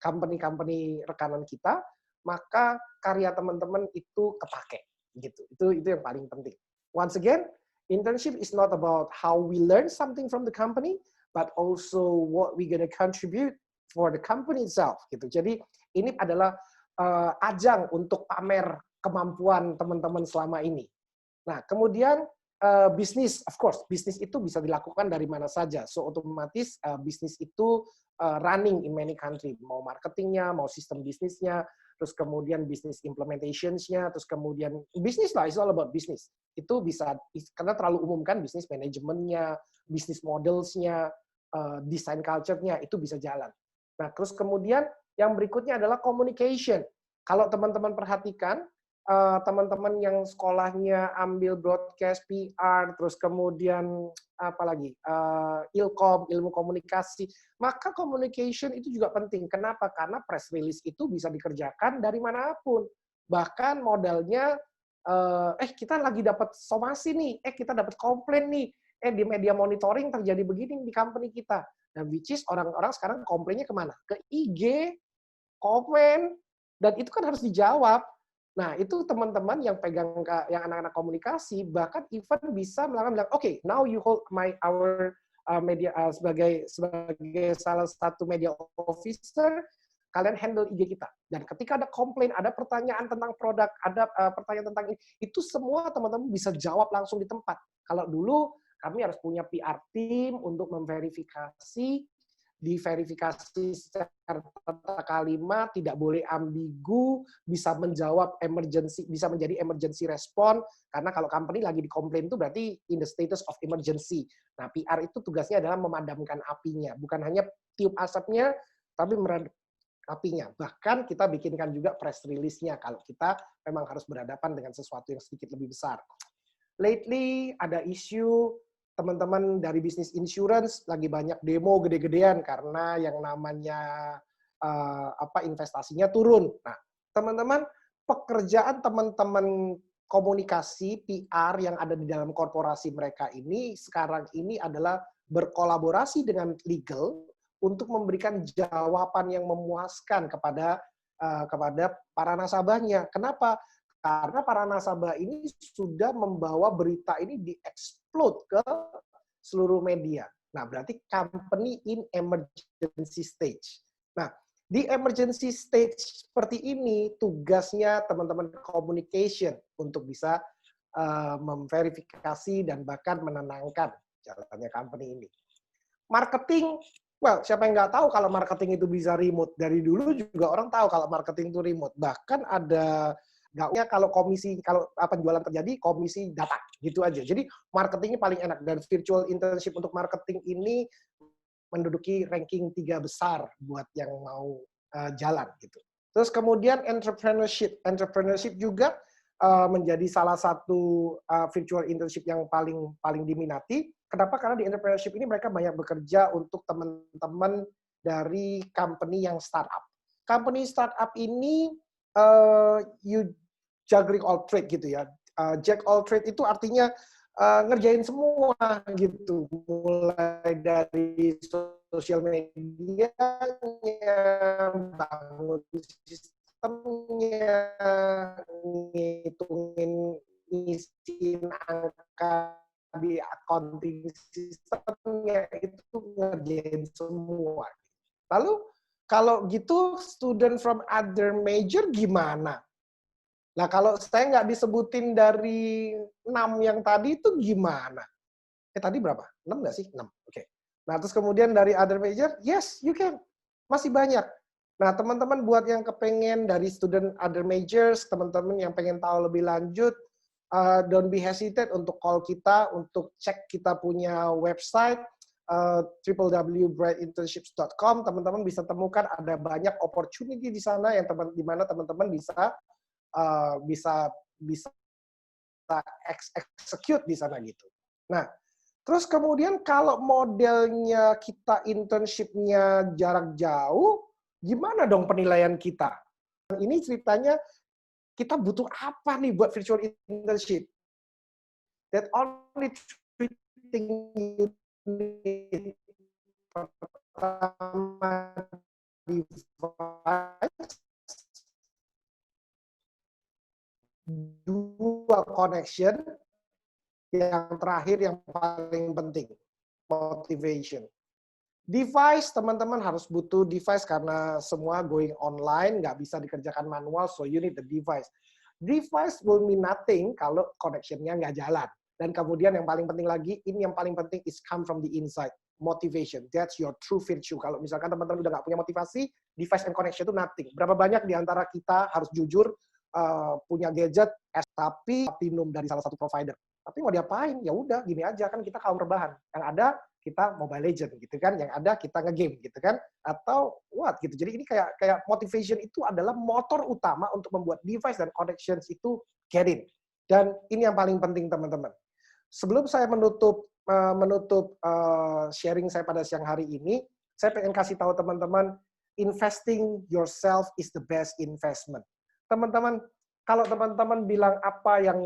company-company rekanan kita, maka karya teman-teman itu kepake. Gitu. Itu yang paling penting. Once again, internship is not about how we learn something from the company, but also what we gonna contribute for the company itself. Gitu. Jadi ini adalah ajang untuk pamer kemampuan teman-teman selama ini. Nah, kemudian bisnis, of course, bisnis itu bisa dilakukan dari mana saja. So, otomatis bisnis itu running in many country. Mau marketingnya, mau sistem bisnisnya, terus kemudian bisnis implementationsnya, terus kemudian bisnis lah, it's all about business. Itu bisa, karena terlalu umum kan, bisnis manajemennya, bisnis modelsnya, design culture-nya, itu bisa jalan. Nah, terus kemudian yang berikutnya adalah communication. Kalau teman-teman perhatikan, teman-teman yang sekolahnya ambil broadcast, PR, terus kemudian apalagi ilkom, ilmu komunikasi, maka communication itu juga penting. Kenapa? Karena press release itu bisa dikerjakan dari manapun. Bahkan modalnya, kita lagi dapat somasi nih, kita dapat komplain nih, di media monitoring terjadi begini di company kita. Dan which is orang-orang sekarang komplainnya kemana? Ke IG, komen, dan itu kan harus dijawab. Nah, itu teman-teman yang pegang yang anak-anak komunikasi bahkan even bisa bilang, "Oke, now you hold our media sebagai salah satu media officer, kalian handle IG kita." Dan ketika ada komplain, ada pertanyaan tentang produk, ada pertanyaan tentang ini, itu semua teman-teman bisa jawab langsung di tempat. Kalau dulu kami harus punya PR team untuk memverifikasi, diverifikasi secara tata kalimat, tidak boleh ambigu, bisa menjawab emergency, bisa menjadi emergency respon, karena kalau company lagi dikomplain itu berarti in the status of emergency. Nah, PR itu tugasnya adalah memadamkan apinya, bukan hanya tiup asapnya, tapi meredam apinya. Bahkan kita bikinkan juga press release-nya kalau kita memang harus berhadapan dengan sesuatu yang sedikit lebih besar. Lately ada isu teman-teman dari bisnis insurance lagi banyak demo gede-gedean karena yang namanya investasinya turun. Nah, teman-teman, pekerjaan teman-teman komunikasi PR yang ada di dalam korporasi mereka ini sekarang ini adalah berkolaborasi dengan legal untuk memberikan jawaban yang memuaskan kepada para nasabahnya. Kenapa? Karena para nasabah ini sudah membawa berita ini di-explode ke seluruh media. Nah, berarti company in emergency stage. Nah, di emergency stage seperti ini, tugasnya teman-teman communication untuk bisa memverifikasi dan bahkan menenangkan jalannya company ini. Marketing, well, siapa yang nggak tahu kalau marketing itu bisa remote? Dari dulu juga orang tahu kalau marketing itu remote. Bahkan ada nggaknya kalau penjualan terjadi, komisi datang. Gitu aja. Jadi marketingnya paling enak. Dan virtual internship untuk marketing ini menduduki ranking 3 besar buat yang mau jalan. Gitu. Terus kemudian entrepreneurship. Entrepreneurship juga menjadi salah satu virtual internship yang paling diminati. Kenapa? Karena di entrepreneurship ini mereka banyak bekerja untuk teman-teman dari company yang startup. Company startup ini you juggling all trade gitu ya. Jack all trade itu artinya ngerjain semua gitu. Mulai dari sosial medianya, bangun sistemnya, ngitungin isiin angka di accounting sistemnya, itu ngerjain semua. Lalu kalau gitu student from other major gimana? Nah, kalau saya nggak disebutin dari 6 yang tadi itu gimana? Tadi berapa? 6 nggak sih? 6. Oke. Nah, terus kemudian dari other major, yes, you can. Masih banyak. Nah, teman-teman buat yang kepengen dari student other majors, teman-teman yang pengen tahu lebih lanjut, don't be hesitate untuk call kita, untuk cek kita punya website, www.brightinternships.com. Teman-teman bisa temukan ada banyak opportunity di sana yang di mana teman-teman bisa execute di sana gitu. Nah, terus kemudian kalau modelnya kita internship-nya jarak jauh, gimana dong penilaian kita? Ini ceritanya kita butuh apa nih buat virtual internship? That only three things you need. Pertama, device. 2, connection. Yang terakhir yang paling penting, motivation. Device, teman-teman harus butuh device karena semua going online, nggak bisa dikerjakan manual, so you need the device. Device will mean nothing kalau connection-nya nggak jalan. Dan kemudian yang paling penting lagi, ini yang paling penting is come from the inside. Motivation, that's your true virtue. Kalau misalkan teman-teman udah nggak punya motivasi, device and connection itu nothing. Berapa banyak di antara kita harus jujur, punya gadget, tapi platinum dari salah satu provider. Tapi mau diapain? Ya udah, gini aja kan kita kaum rebahan. Yang ada kita Mobile Legend gitu kan, yang ada kita nge-game gitu kan, atau what gitu. Jadi ini kayak motivation itu adalah motor utama untuk membuat device dan connections itu get in. Dan ini yang paling penting teman-teman. Sebelum saya menutup sharing saya pada siang hari ini, saya pengen kasih tahu teman-teman, investing yourself is the best investment. Teman-teman, kalau teman-teman bilang apa yang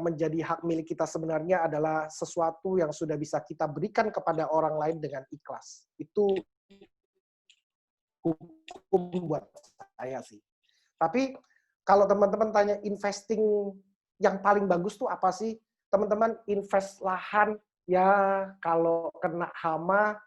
menjadi hak milik kita sebenarnya adalah sesuatu yang sudah bisa kita berikan kepada orang lain dengan ikhlas. Itu hukum buat saya sih. Tapi kalau teman-teman tanya investing yang paling bagus tuh apa sih? Teman-teman invest lahan, ya kalau kena hama,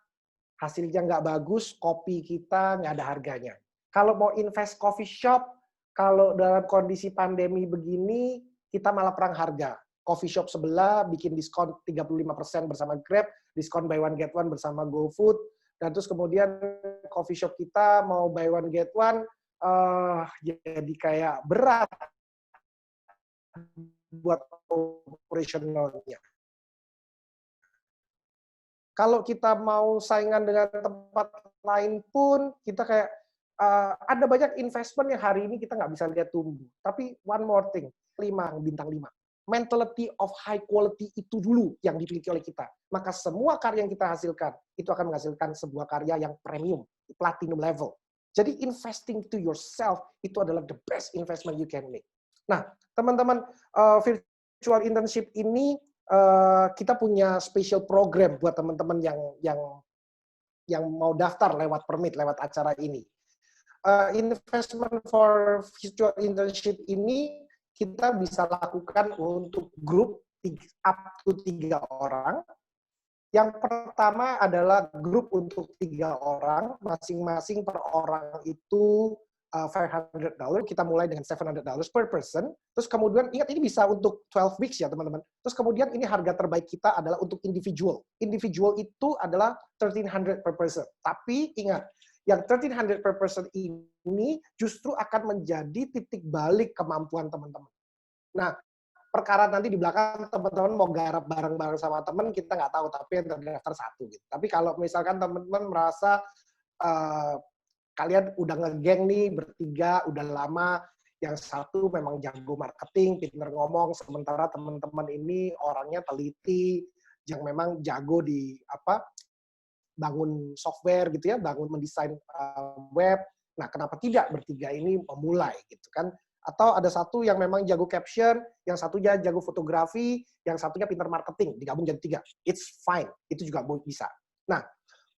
hasilnya nggak bagus, kopi kita nggak ada harganya. Kalau mau invest coffee shop, kalau dalam kondisi pandemi begini, kita malah perang harga. Coffee shop sebelah bikin diskon 35% bersama Grab, diskon buy one get one bersama GoFood, dan terus kemudian coffee shop kita mau buy one get one, jadi kayak berat buat operationalnya. Kalau kita mau saingan dengan tempat lain pun, kita kayak ada banyak investment yang hari ini kita nggak bisa lihat tumbuh. Tapi one more thing, bintang 5. Mentality of high quality itu dulu yang dimiliki oleh kita. Maka semua karya yang kita hasilkan, itu akan menghasilkan sebuah karya yang premium, platinum level. Jadi investing to yourself itu adalah the best investment you can make. Nah, teman-teman, virtual internship ini kita punya special program buat teman-teman yang mau daftar lewat permit, lewat acara ini. Investment for virtual internship ini kita bisa lakukan untuk grup up to 3 orang. Yang pertama adalah grup untuk 3 orang, masing-masing per orang itu $500. Kita mulai dengan $700 per person. Terus kemudian, ingat ini bisa untuk 12 weeks ya teman-teman. Terus kemudian ini harga terbaik kita adalah untuk individual. Individual itu adalah $1,300 per person. Tapi ingat, yang $1,300 per person ini justru akan menjadi titik balik kemampuan teman-teman. Nah, perkara nanti di belakang teman-teman mau garap bareng-bareng sama teman, kita nggak tahu, tapi yang terdaftar 1 gitu. Tapi kalau misalkan teman-teman merasa kalian udah ngegeng nih bertiga, udah lama, yang satu memang jago marketing, pinter ngomong, sementara teman-teman ini orangnya teliti, yang memang jago di bangun software gitu ya, bangun mendesain web. Nah, kenapa tidak bertiga ini memulai gitu kan? Atau ada satu yang memang jago caption, yang satunya jago fotografi, yang satunya pinter marketing, digabung jadi 3. It's fine, itu juga bisa. Nah,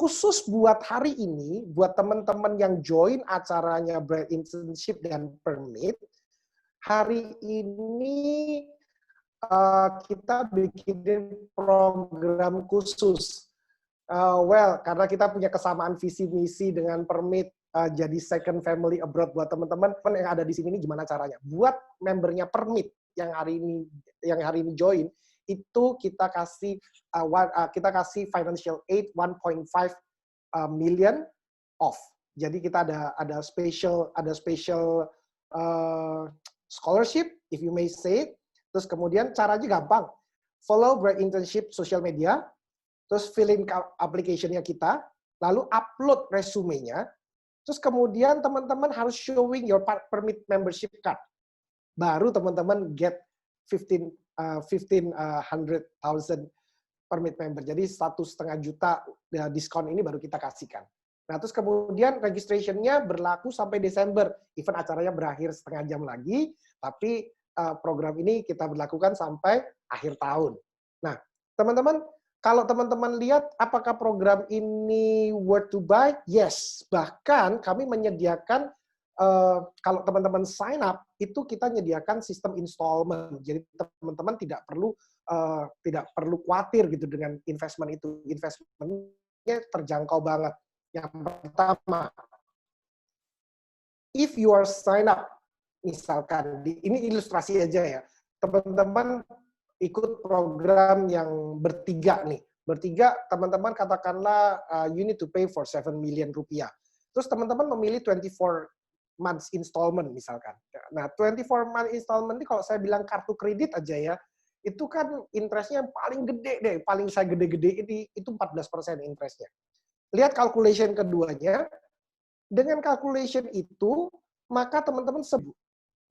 khusus buat hari ini, buat teman-teman yang join acaranya Bright Internship dan Permit, hari ini kita bikin program khusus. Karena kita punya kesamaan visi misi dengan Permit, jadi second family abroad buat teman-teman yang ada di sini ini gimana caranya? Buat membernya Permit yang hari ini join, itu kita kasih financial aid 1.5 million off. Jadi kita ada special scholarship, if you may say. Terus kemudian caranya gampang. Follow Bright Internship social media, terus fill in application-nya kita, lalu upload resume-nya, terus kemudian teman-teman harus showing your permit membership card. Baru teman-teman get 1,500,000 permit member. Jadi 1,5 juta diskon ini baru kita kasihkan. Nah, terus kemudian registration-nya berlaku sampai Desember. Even acaranya berakhir setengah jam lagi, tapi program ini kita berlakukan sampai akhir tahun. Nah, teman-teman, kalau teman-teman lihat apakah program ini worth to buy? Yes. Bahkan kami menyediakan, kalau teman-teman sign up, itu kita menyediakan sistem installment. Jadi teman-teman tidak perlu khawatir gitu dengan investment itu. Investmentnya terjangkau banget. Yang pertama, if you are sign up, misalkan, ini ilustrasi aja ya, teman-teman ikut program yang bertiga nih. Bertiga, teman-teman katakanlah you need to pay for 7 million rupiah. Terus teman-teman memilih 24 months installment misalkan. Nah, 24 months installment ini kalau saya bilang kartu kredit aja ya, itu kan interestnya yang paling gede deh, paling saya gede-gede ini, itu 14% interestnya. Lihat calculation keduanya, dengan calculation itu, maka teman-teman sebut,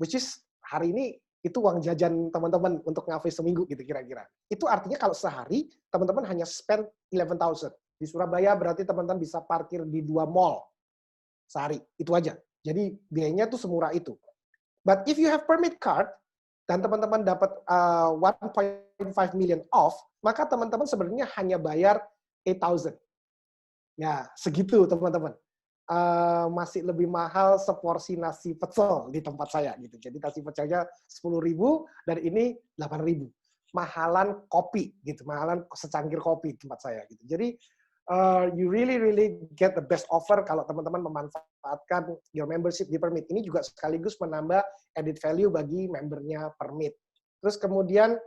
which is hari ini itu uang jajan teman-teman untuk ngafe seminggu gitu kira-kira. Itu artinya kalau sehari teman-teman hanya spend 11,000. Di Surabaya berarti teman-teman bisa parkir di 2 mall sehari, itu aja. Jadi biayanya tuh semurah itu. But if you have permit card dan teman-teman dapat 1.5 million off, maka teman-teman sebenarnya hanya bayar 8,000. Ya, segitu teman-teman. masih lebih mahal seporsi nasi pecel di tempat saya gitu. Jadi nasi pecelnya 10.000 dan ini 8.000. Mahalan kopi gitu, mahalan secangkir kopi di tempat saya gitu. Jadi you really get the best offer kalau teman-teman memanfaatkan your membership di Permit. Ini juga sekaligus menambah added value bagi membernya Permit. Terus kemudian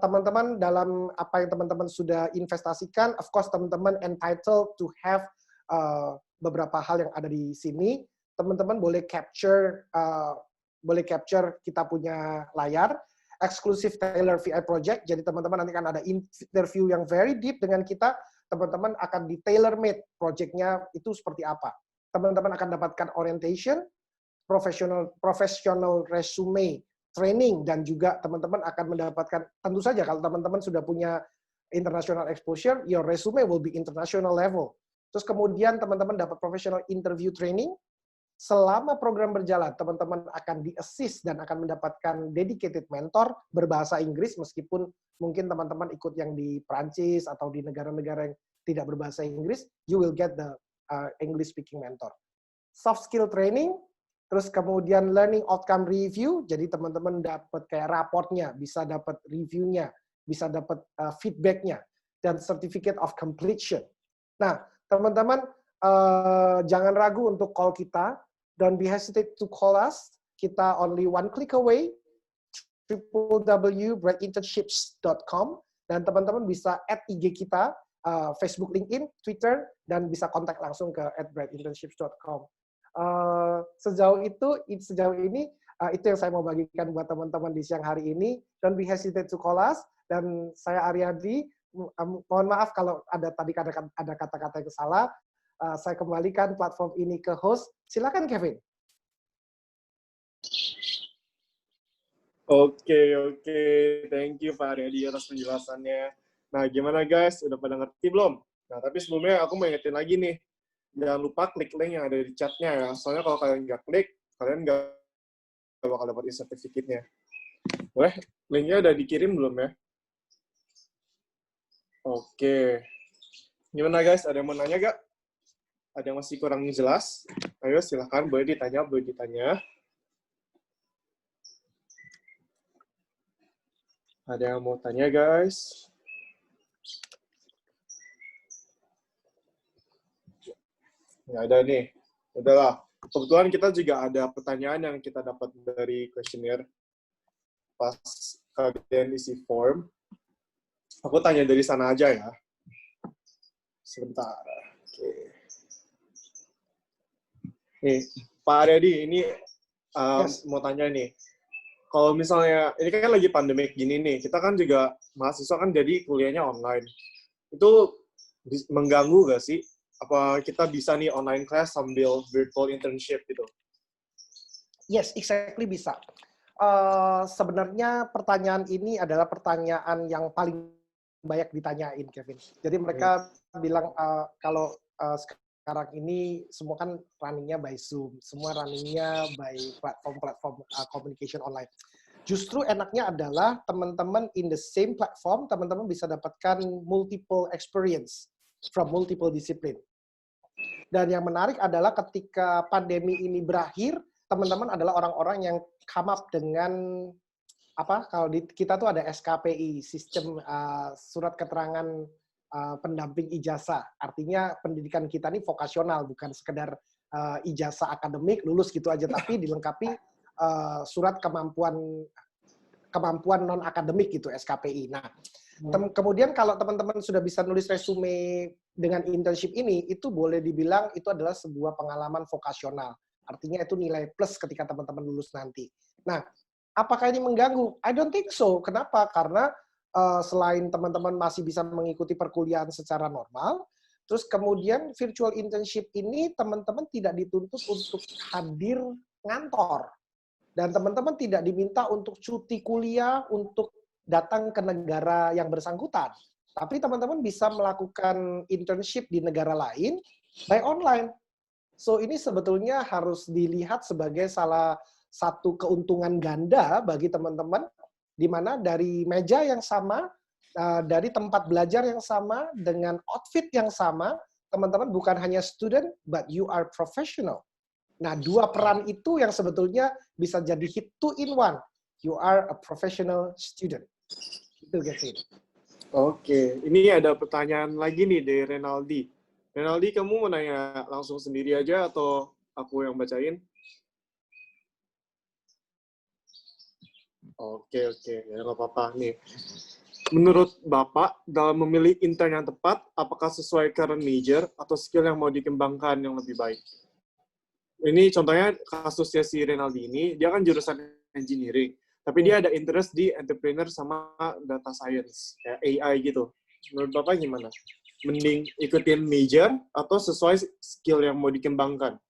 teman-teman dalam apa yang teman-teman sudah investasikan, of course teman-teman entitled to have beberapa hal yang ada di sini. Teman-teman boleh capture kita punya layar. Exclusive Tailor VI Project. Jadi teman-teman nanti akan ada interview yang very deep dengan kita. Teman-teman akan di tailor-made project-nya itu seperti apa. Teman-teman akan dapatkan orientation, professional resume, training, dan juga teman-teman akan mendapatkan, tentu saja kalau teman-teman sudah punya international exposure, your resume will be international level. Terus kemudian teman-teman dapat professional interview training. Selama program berjalan, teman-teman akan di-assist dan akan mendapatkan dedicated mentor berbahasa Inggris, meskipun mungkin teman-teman ikut yang di Prancis atau di negara-negara yang tidak berbahasa Inggris, you will get the English speaking mentor. Soft skill training, terus kemudian learning outcome review, jadi teman-teman dapat kayak raportnya, bisa dapat reviewnya, bisa dapat feedbacknya, dan certificate of completion. Nah, teman-teman jangan ragu untuk call kita. Don't be hesitate to call us. Kita only one click away, www.brightinternships.com, dan teman-teman bisa add IG kita, Facebook, LinkedIn, Twitter, dan bisa kontak langsung ke @brightinternships.com. Sejauh ini itu yang saya mau bagikan buat teman-teman di siang hari ini. Don't be hesitate to call us. Dan saya Aryadi, mohon maaf kalau ada kata-kata yang salah. Saya kembalikan platform ini ke host. Silakan Kevin. Oke. Thank you Pak Aryadi atas penjelasannya. Nah, gimana guys? Udah pada ngerti belum? Nah, tapi sebelumnya aku mau ingetin lagi nih. Jangan lupa klik link yang ada di chatnya ya. Soalnya kalau kalian nggak klik, kalian nggak bakal dapat sertifikatnya. Boleh? Linknya udah dikirim belum ya? Oke. Gimana guys? Ada yang mau nanya gak? Ada yang masih kurang jelas? Ayo silahkan, boleh ditanya. Ada yang mau tanya guys? Nggak ada nih. Udahlah. Kebetulan kita juga ada pertanyaan yang kita dapat dari kuesioner pas kalian isi form. Aku tanya dari sana aja ya. Sebentar. Oke. Nih, Pak Aryadi, ini mau tanya nih. Kalau misalnya, ini kan lagi pandemik gini nih, kita kan juga mahasiswa kan jadi kuliahnya online. Itu mengganggu nggak sih? Apa kita bisa nih online class sambil virtual internship gitu? Yes, exactly bisa. Sebenarnya pertanyaan ini adalah pertanyaan yang paling banyak ditanyain, Kevin. Jadi mereka bilang kalau sekarang ini semua kan runningnya by Zoom, semua runningnya by platform communication online. Justru enaknya adalah teman-teman in the same platform, teman-teman bisa dapatkan multiple experience from multiple discipline. Dan yang menarik adalah ketika pandemi ini berakhir, teman-teman adalah orang-orang yang come up dengan apa? Kalau di kita tuh ada SKPI, sistem surat keterangan pendamping ijazah. Artinya pendidikan kita ini vokasional, bukan sekedar ijazah akademik lulus gitu aja, tapi dilengkapi surat kemampuan non akademik gitu, SKPI. Nah, kemudian kalau teman-teman sudah bisa nulis resume dengan internship ini, itu boleh dibilang itu adalah sebuah pengalaman vokasional. Artinya itu nilai plus ketika teman-teman lulus nanti. Nah, apakah ini mengganggu? I don't think so. Kenapa? Karena selain teman-teman masih bisa mengikuti perkuliahan secara normal, terus kemudian virtual internship ini teman-teman tidak dituntut untuk hadir ngantor. Dan teman-teman tidak diminta untuk cuti kuliah untuk datang ke negara yang bersangkutan. Tapi teman-teman bisa melakukan internship di negara lain by online. So ini sebetulnya harus dilihat sebagai salah satu keuntungan ganda bagi teman-teman, di mana dari meja yang sama, dari tempat belajar yang sama, dengan outfit yang sama, teman-teman bukan hanya student, but you are professional. Nah, dua peran itu yang sebetulnya bisa jadi hit 2 in 1. You are a professional student. Itu Kevin. Oke, ini ada pertanyaan lagi nih dari Renaldi. Renaldi, kamu mau nanya langsung sendiri aja atau aku yang bacain? Oke, ya nggak apa-apa nih. Menurut Bapak, dalam memilih intern yang tepat, apakah sesuai current major atau skill yang mau dikembangkan yang lebih baik? Ini contohnya kasusnya si Renaldi ini, dia kan jurusan engineering, tapi dia ada interest di entrepreneur sama data science, kayak AI gitu. Menurut Bapak gimana? Mending ikutin major atau sesuai skill yang mau dikembangkan?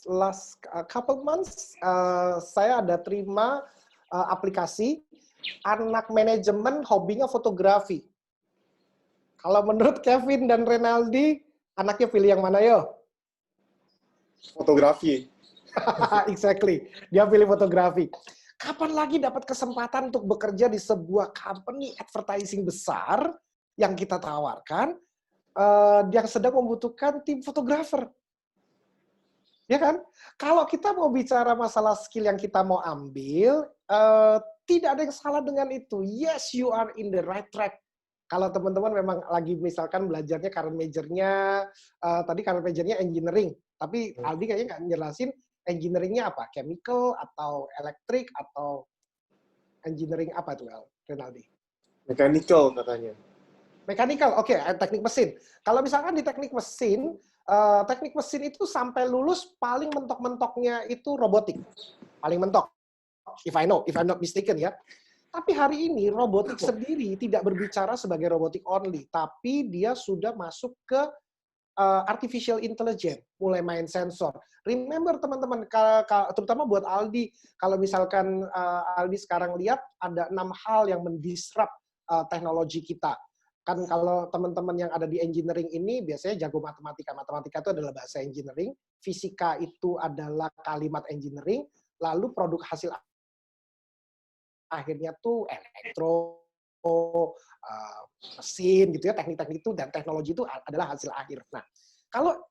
Last couple months, saya ada terima aplikasi anak manajemen hobinya fotografi. Kalau menurut Kevin dan Renaldi, anaknya pilih yang mana yo? Fotografi. Exactly, dia pilih fotografi. Kapan lagi dapat kesempatan untuk bekerja di sebuah company advertising besar yang kita tawarkan, yang sedang membutuhkan tim fotografer? Ya kan? Kalau kita mau bicara masalah skill yang kita mau ambil, tidak ada yang salah dengan itu. Yes, you are in the right track. Kalau teman-teman memang lagi misalkan belajarnya current major-nya, tadi current major-nya engineering, tapi Aldi kayaknya nggak ngejelasin engineering-nya apa? Chemical atau elektrik atau engineering apa tuh, Renaldi? Mechanical katanya. Mechanical, oke, teknik mesin. Kalau misalkan di teknik mesin itu sampai lulus paling mentok-mentoknya itu robotik. Paling mentok. If I'm not mistaken ya. Tapi hari ini robotik sendiri tidak berbicara sebagai robotik only, tapi dia sudah masuk ke artificial intelligence, mulai main sensor. Remember teman-teman, terutama buat Aldi, kalau misalkan Aldi sekarang lihat ada 6 hal yang mendisrupt teknologi kita. Kan kalau teman-teman yang ada di engineering ini biasanya jago matematika. Matematika itu adalah bahasa engineering, fisika itu adalah kalimat engineering, lalu produk hasil akhirnya tuh elektro, mesin gitu ya, teknik-teknik itu dan teknologi itu adalah hasil akhir. Nah,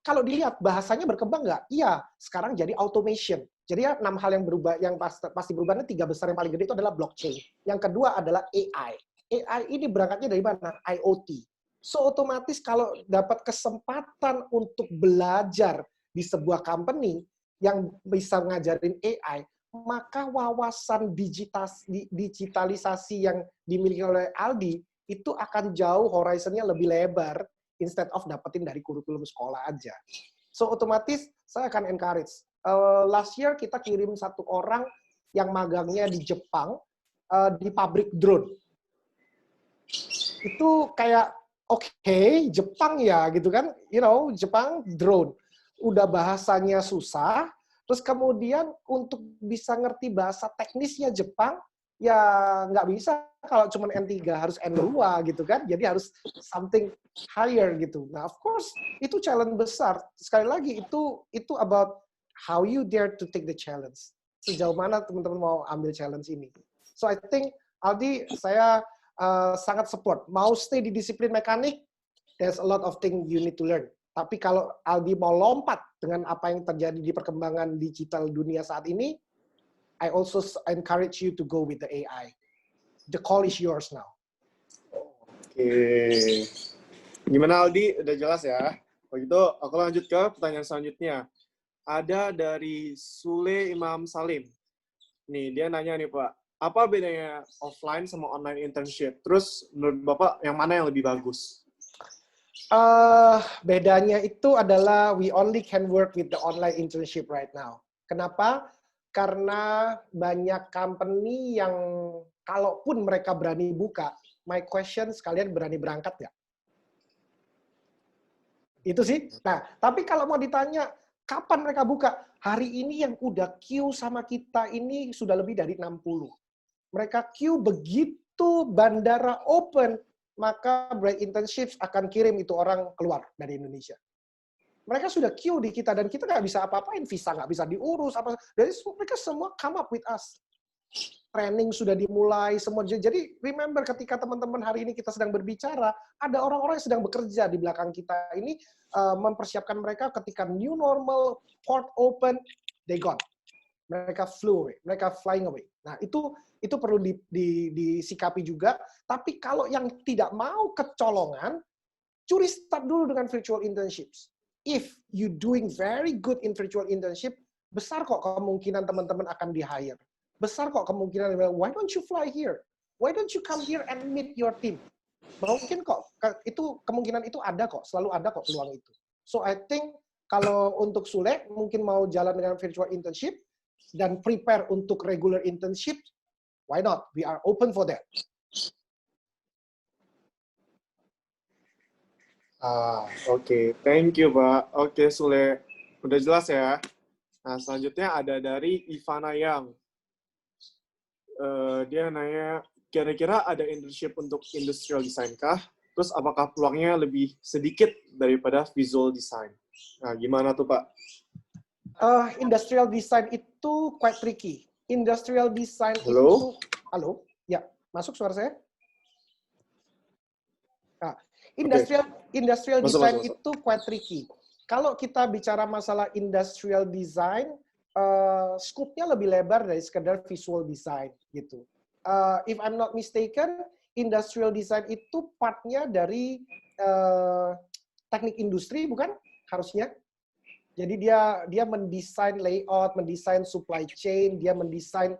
kalau dilihat bahasanya berkembang nggak? Iya, sekarang jadi automation. Jadi ya 6 hal yang berubah, yang pasti berubahnya 3 besar yang paling gede itu adalah blockchain. Yang kedua adalah AI. AI ini berangkatnya dari mana? IoT. So otomatis kalau dapat kesempatan untuk belajar di sebuah company yang bisa ngajarin AI, maka wawasan digitalisasi yang dimiliki oleh Aldi itu akan jauh horizonnya lebih lebar instead of dapetin dari kurikulum sekolah aja. So otomatis saya akan encourage. Last year kita kirim 1 orang yang magangnya di Jepang di pabrik drone. Itu kayak oke, Jepang ya gitu kan, Jepang drone. Udah bahasanya susah. Terus kemudian untuk bisa ngerti bahasa teknisnya Jepang, ya nggak bisa kalau cuma N3, harus N2 gitu kan. Jadi harus something higher gitu. Nah, of course, itu challenge besar. Sekali lagi, itu about how you dare to take the challenge. Sejauh mana teman-teman mau ambil challenge ini. So I think, Aldi, saya sangat support. Mau stay di disiplin mekanik, there's a lot of things you need to learn. Tapi kalau Aldi mau lompat dengan apa yang terjadi di perkembangan digital dunia saat ini, I also encourage you to go with the AI. The call is yours now. Oke. Gimana Aldi? Udah jelas ya? Kalau gitu, aku lanjut ke pertanyaan selanjutnya. Ada dari Sule Imam Salim. Nih, dia nanya nih Pak, apa bedanya offline sama online internship? Terus menurut Bapak, yang mana yang lebih bagus? Bedanya itu adalah we only can work with the online internship right now. Kenapa? Karena banyak company yang kalaupun mereka berani buka, my question sekalian berani berangkat nggak? Itu sih. Nah, tapi kalau mau ditanya kapan mereka buka? Hari ini yang udah queue sama kita ini sudah lebih dari 60. Mereka queue begitu bandara open, maka Bright Internships akan kirim itu orang keluar dari Indonesia. Mereka sudah queue di kita, dan kita nggak bisa apa-apain, visa nggak bisa diurus, apa. Jadi mereka semua come up with us. training sudah dimulai, semua. Jadi remember ketika teman-teman hari ini kita sedang berbicara, ada orang-orang yang sedang bekerja di belakang kita ini mempersiapkan mereka ketika new normal, port open, they gone. Mereka flew away, mereka flying away. Nah, itu perlu disikapi juga. Tapi kalau yang tidak mau kecolongan, curi start dulu dengan virtual internships. If you doing very good in virtual internship, besar kok kemungkinan teman-teman akan di-hire. Besar kok kemungkinan, why don't you fly here? Why don't you come here and meet your team? Mungkin kok, itu kemungkinan itu ada kok, selalu ada kok peluang itu. So I think kalau untuk Sule, mungkin mau jalan dengan virtual internship, dan prepare untuk regular internship, why not? We are open for that. Oke. Thank you, Pak. Oke, Sule. Udah jelas ya. Nah, selanjutnya ada dari Ivana Yang. Dia nanya, kira-kira ada internship untuk industrial design kah? Terus apakah peluangnya lebih sedikit daripada visual design? Nah, gimana tuh, Pak? Industrial design itu quite tricky. Industrial design Halo? itu... Halo? Ya, masuk suara saya? Nah, industrial design Masuk. itu quite tricky. Kalau kita bicara masalah industrial design, scope-nya lebih lebar dari sekedar visual design gitu. If I'm not mistaken, industrial design itu part-nya dari teknik industri, bukan? Harusnya. Jadi dia mendesain layout, mendesain supply chain, dia mendesain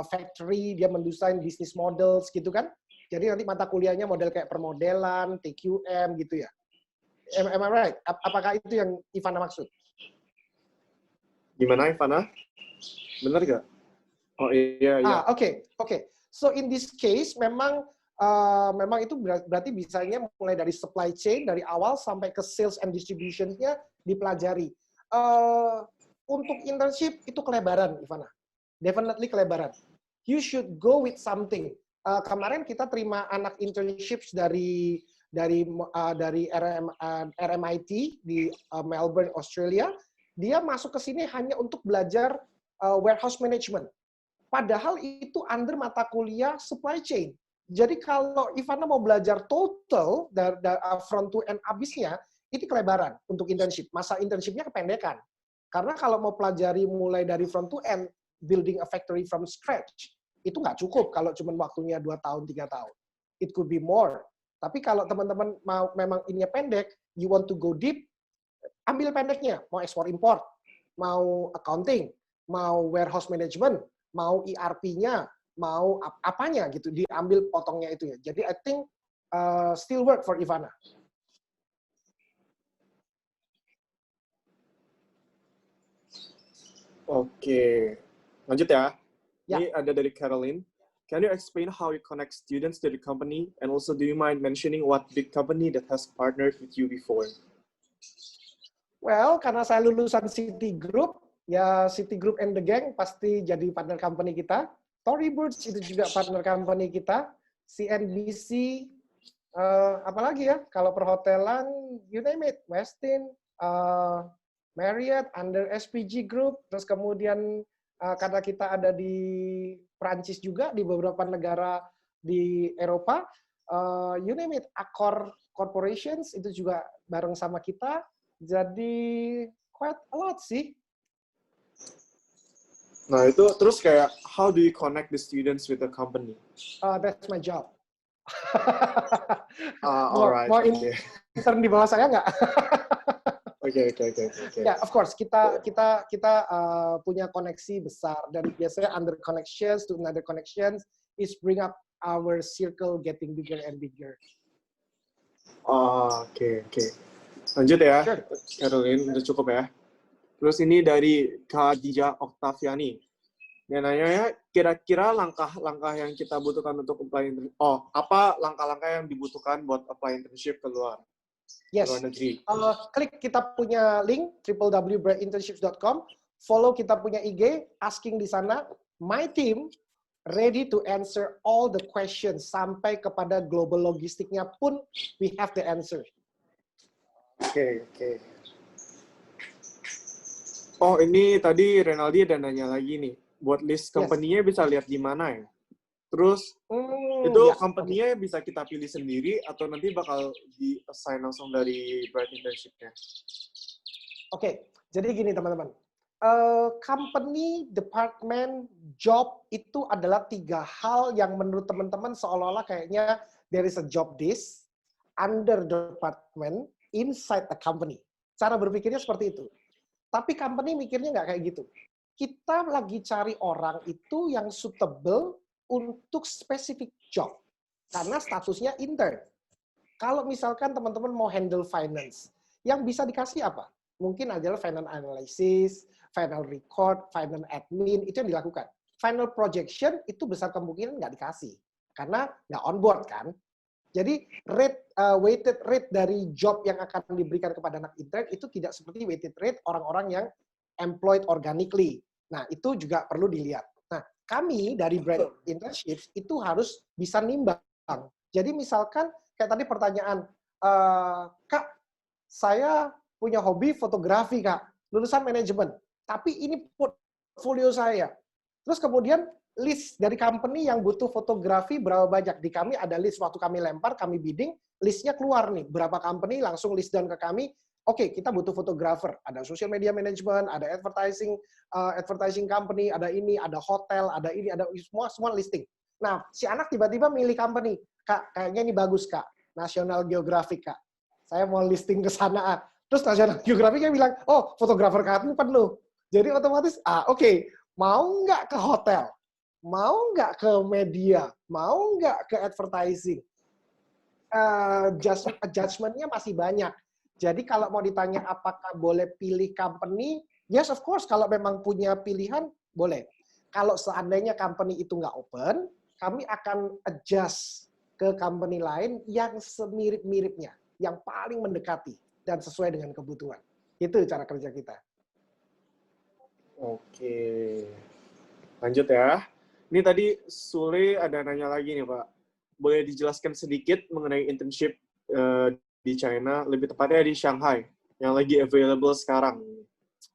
factory, dia mendesain business models gitu kan. Jadi nanti mata kuliahnya model kayak permodelan, TQM gitu ya. Am I right? Apakah itu yang Ivana maksud? Gimana, Ivana? Benar nggak? Oh iya. Oke. So in this case memang itu berarti bisanya mulai dari supply chain dari awal sampai ke sales and distribution-nya dipelajari. Untuk internship itu kelebaran, Ivana. Definitely kelebaran. You should go with something. Kemarin kita terima anak internships dari RMIT di Melbourne, Australia. Dia masuk ke sini hanya untuk belajar warehouse management. Padahal itu under mata kuliah supply chain. Jadi kalau Ivana mau belajar total dari front to end abisnya, itu kelebaran untuk internship. Masa internshipnya kependekan. Karena kalau mau pelajari mulai dari front to end, building a factory from scratch, itu nggak cukup kalau cuma waktunya 2 tahun, 3 tahun. It could be more. Tapi kalau teman-teman mau memang ininya pendek, you want to go deep, ambil pendeknya. Mau ekspor-import, mau accounting, mau warehouse management, mau ERP-nya, mau apanya gitu, diambil potongnya itu ya. Jadi I think still work for Ivana. Oke. Lanjut ya. Ya. Ini ada dari Caroline. Can you explain how you connect students to the company? And also, do you mind mentioning what big company that has partnered with you before? Well, karena saya lulusan Citigroup, ya Citigroup and the Gang pasti jadi partner company kita. Tory Burch itu juga partner company kita. CNBC, apalagi ya, kalau perhotelan, you name it, Westin, Marriott, under SPG Group, terus kemudian karena kita ada di Prancis juga, di beberapa negara di Eropa, you name it, Accor Corporations, itu juga bareng sama kita, jadi quite a lot sih. Nah itu terus kayak, how do you connect the students with the company? That's my job. Alright. Mau intern di bawah saya nggak? Oke. Ya, of course kita punya koneksi besar dan biasanya under connections to another connections is bring up our circle getting bigger and bigger. Oke. Lanjut ya, Sure. Caroline, udah cukup ya. Terus ini dari Khadijah Oktaviani. Dia nanya ya, kira-kira langkah-langkah yang kita butuhkan untuk apply internship. Apa langkah-langkah yang dibutuhkan buat apply internship ke luar? Yes. Luar negeri. Klik kita punya link www.brightinternships.com. Follow kita punya IG, asking di sana. My team ready to answer all the questions sampai kepada global logistiknya pun we have the answer. Oke. Oh ini tadi Renaldi ada nanya lagi nih. buat list Yes. company-nya bisa lihat di mana ya? Terus itu Ya, company-nya bisa kita pilih sendiri atau nanti bakal di-assign langsung dari Bright Internship-nya? Oke, jadi gini teman-teman. Company, department, job itu adalah 3 hal yang menurut teman-teman seolah-olah kayaknya there is a job desk under department inside a company. Cara berpikirnya seperti itu. Tapi company mikirnya nggak kayak gitu. Kita lagi cari orang itu yang suitable untuk specific job. Karena statusnya intern. Kalau misalkan teman-teman mau handle finance, yang bisa dikasih apa? Mungkin adalah final analysis, final record, final admin, itu yang dilakukan. Final projection itu besar kemungkinan nggak dikasih. Karena nggak on board kan. Jadi weighted rate dari job yang akan diberikan kepada anak intern itu tidak seperti weighted rate orang-orang yang employed organically. Nah, itu juga perlu dilihat. Nah, kami dari Bright Internships itu harus bisa nimbang. Jadi misalkan kayak tadi pertanyaan, Kak, saya punya hobi fotografi, Kak, lulusan manajemen, tapi ini portfolio saya. Terus kemudian list dari company yang butuh fotografi berapa banyak. Di kami ada list, waktu kami lempar, kami bidding, listnya keluar nih. Berapa company langsung list down ke kami, oke, kita butuh fotografer. Ada social media management, ada advertising company, ada ini, ada hotel, ada ini, ada semua listing. Nah, si anak tiba-tiba milih company. Kak, kayaknya ini bagus, Kak. National Geographic, Kak. Saya mau listing ke sana. Terus National Geographic bilang, oh, fotografer kami penuh. Jadi otomatis, oke, mau nggak ke hotel? Mau nggak ke media? Mau nggak ke advertising? Judgment-nya masih banyak. Jadi kalau mau ditanya apakah boleh pilih company, yes of course, kalau memang punya pilihan, boleh. Kalau seandainya company itu nggak open, kami akan adjust ke company lain yang semirip-miripnya, yang paling mendekati dan sesuai dengan kebutuhan. Itu cara kerja kita. Oke. Lanjut ya. Ini tadi Sule ada nanya lagi nih, Pak. Boleh dijelaskan sedikit mengenai internship di China, lebih tepatnya di Shanghai, yang lagi available sekarang?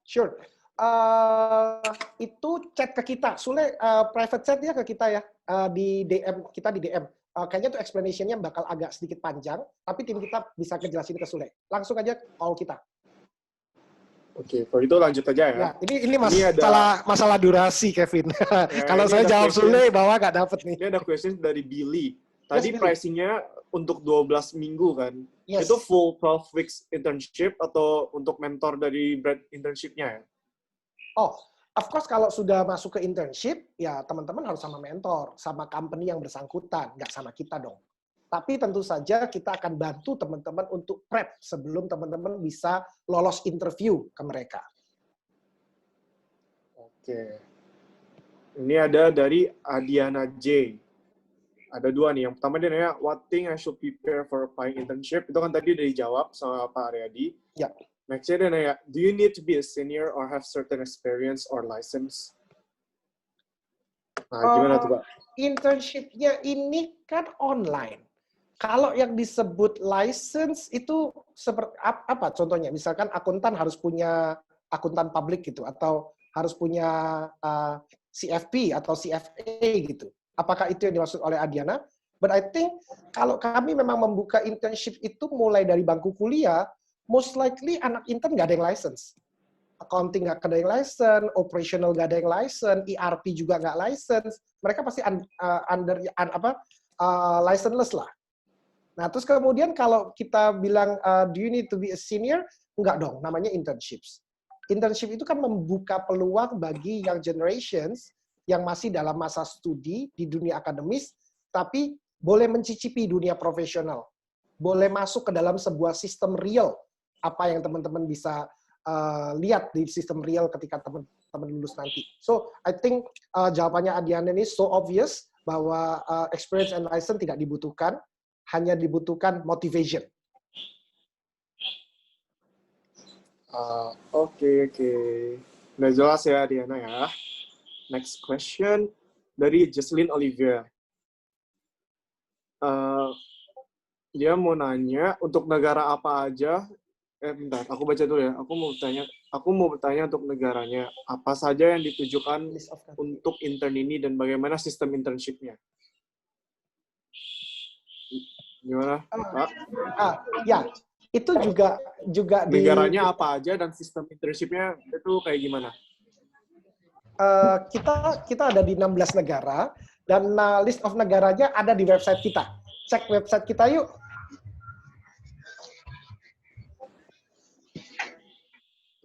Sure. Itu chat ke kita. Sule, private chat ya ke kita ya. Di DM, kita di DM. Kayaknya tuh explanation-nya bakal agak sedikit panjang, tapi tim kita bisa kejelasin ke Sule. Langsung aja call kita. Oke, kalau itu lanjut aja ya. Ya, ini masalah durasi, Kevin. Ya, kalau saya jawab Sule, bahwa nggak dapet nih. Ini ada question dari Billy. Tadi Yes, Billy. pricing-nya untuk 12 minggu kan? Yes. Itu full 12 weeks internship atau untuk mentor dari Bright Internship-nya ya? Oh, of course kalau sudah masuk ke internship, ya teman-teman harus sama mentor, sama company yang bersangkutan, nggak sama kita dong. Tapi tentu saja kita akan bantu teman-teman untuk prep sebelum teman-teman bisa lolos interview ke mereka. Oke. Ini ada dari Adiana J. Ada 2 nih. Yang pertama dia nanya, what thing I should prepare for applying internship? Itu kan tadi udah dijawab sama Pak Aryadi. Ya. Next-nya dia nanya, do you need to be a senior or have certain experience or license? Nah, gimana tuh, Pak? Internship-nya ini kan online. Kalau yang disebut license itu seperti apa contohnya? Misalkan akuntan harus punya akuntan publik gitu, atau harus punya CFP atau CFA gitu. Apakah itu yang dimaksud oleh Adiana? But I think kalau kami memang membuka internship itu mulai dari bangku kuliah, most likely anak intern nggak ada yang license. Accounting nggak ada yang license, operational nggak ada yang license, ERP juga nggak license. Mereka pasti licenseless lah. Nah, terus kemudian kalau kita bilang, do you need to be a senior? Enggak dong, namanya internships. Internship itu kan membuka peluang bagi young generations yang masih dalam masa studi di dunia akademis, tapi boleh mencicipi dunia profesional. Boleh masuk ke dalam sebuah sistem real, apa yang teman-teman bisa lihat di sistem real ketika teman-teman lulus nanti. So, I think jawabannya Adiana ini so obvious, bahwa experience and license tidak dibutuhkan, hanya dibutuhkan motivation. Oke. Udah jelas ya, Diana ya. Next question dari Jesslyn Olivia. Dia mau nanya, untuk negara apa aja Bentar, aku baca dulu ya. Aku mau bertanya untuk negaranya. Apa saja yang ditujukan List of country. untuk intern ini dan bagaimana sistem internship-nya? Gimana, Pak? Ya, itu juga Negaranya apa aja dan sistem internship-nya itu kayak gimana? Kita ada di 16 negara dan list of negaranya ada di website kita. Cek website kita yuk.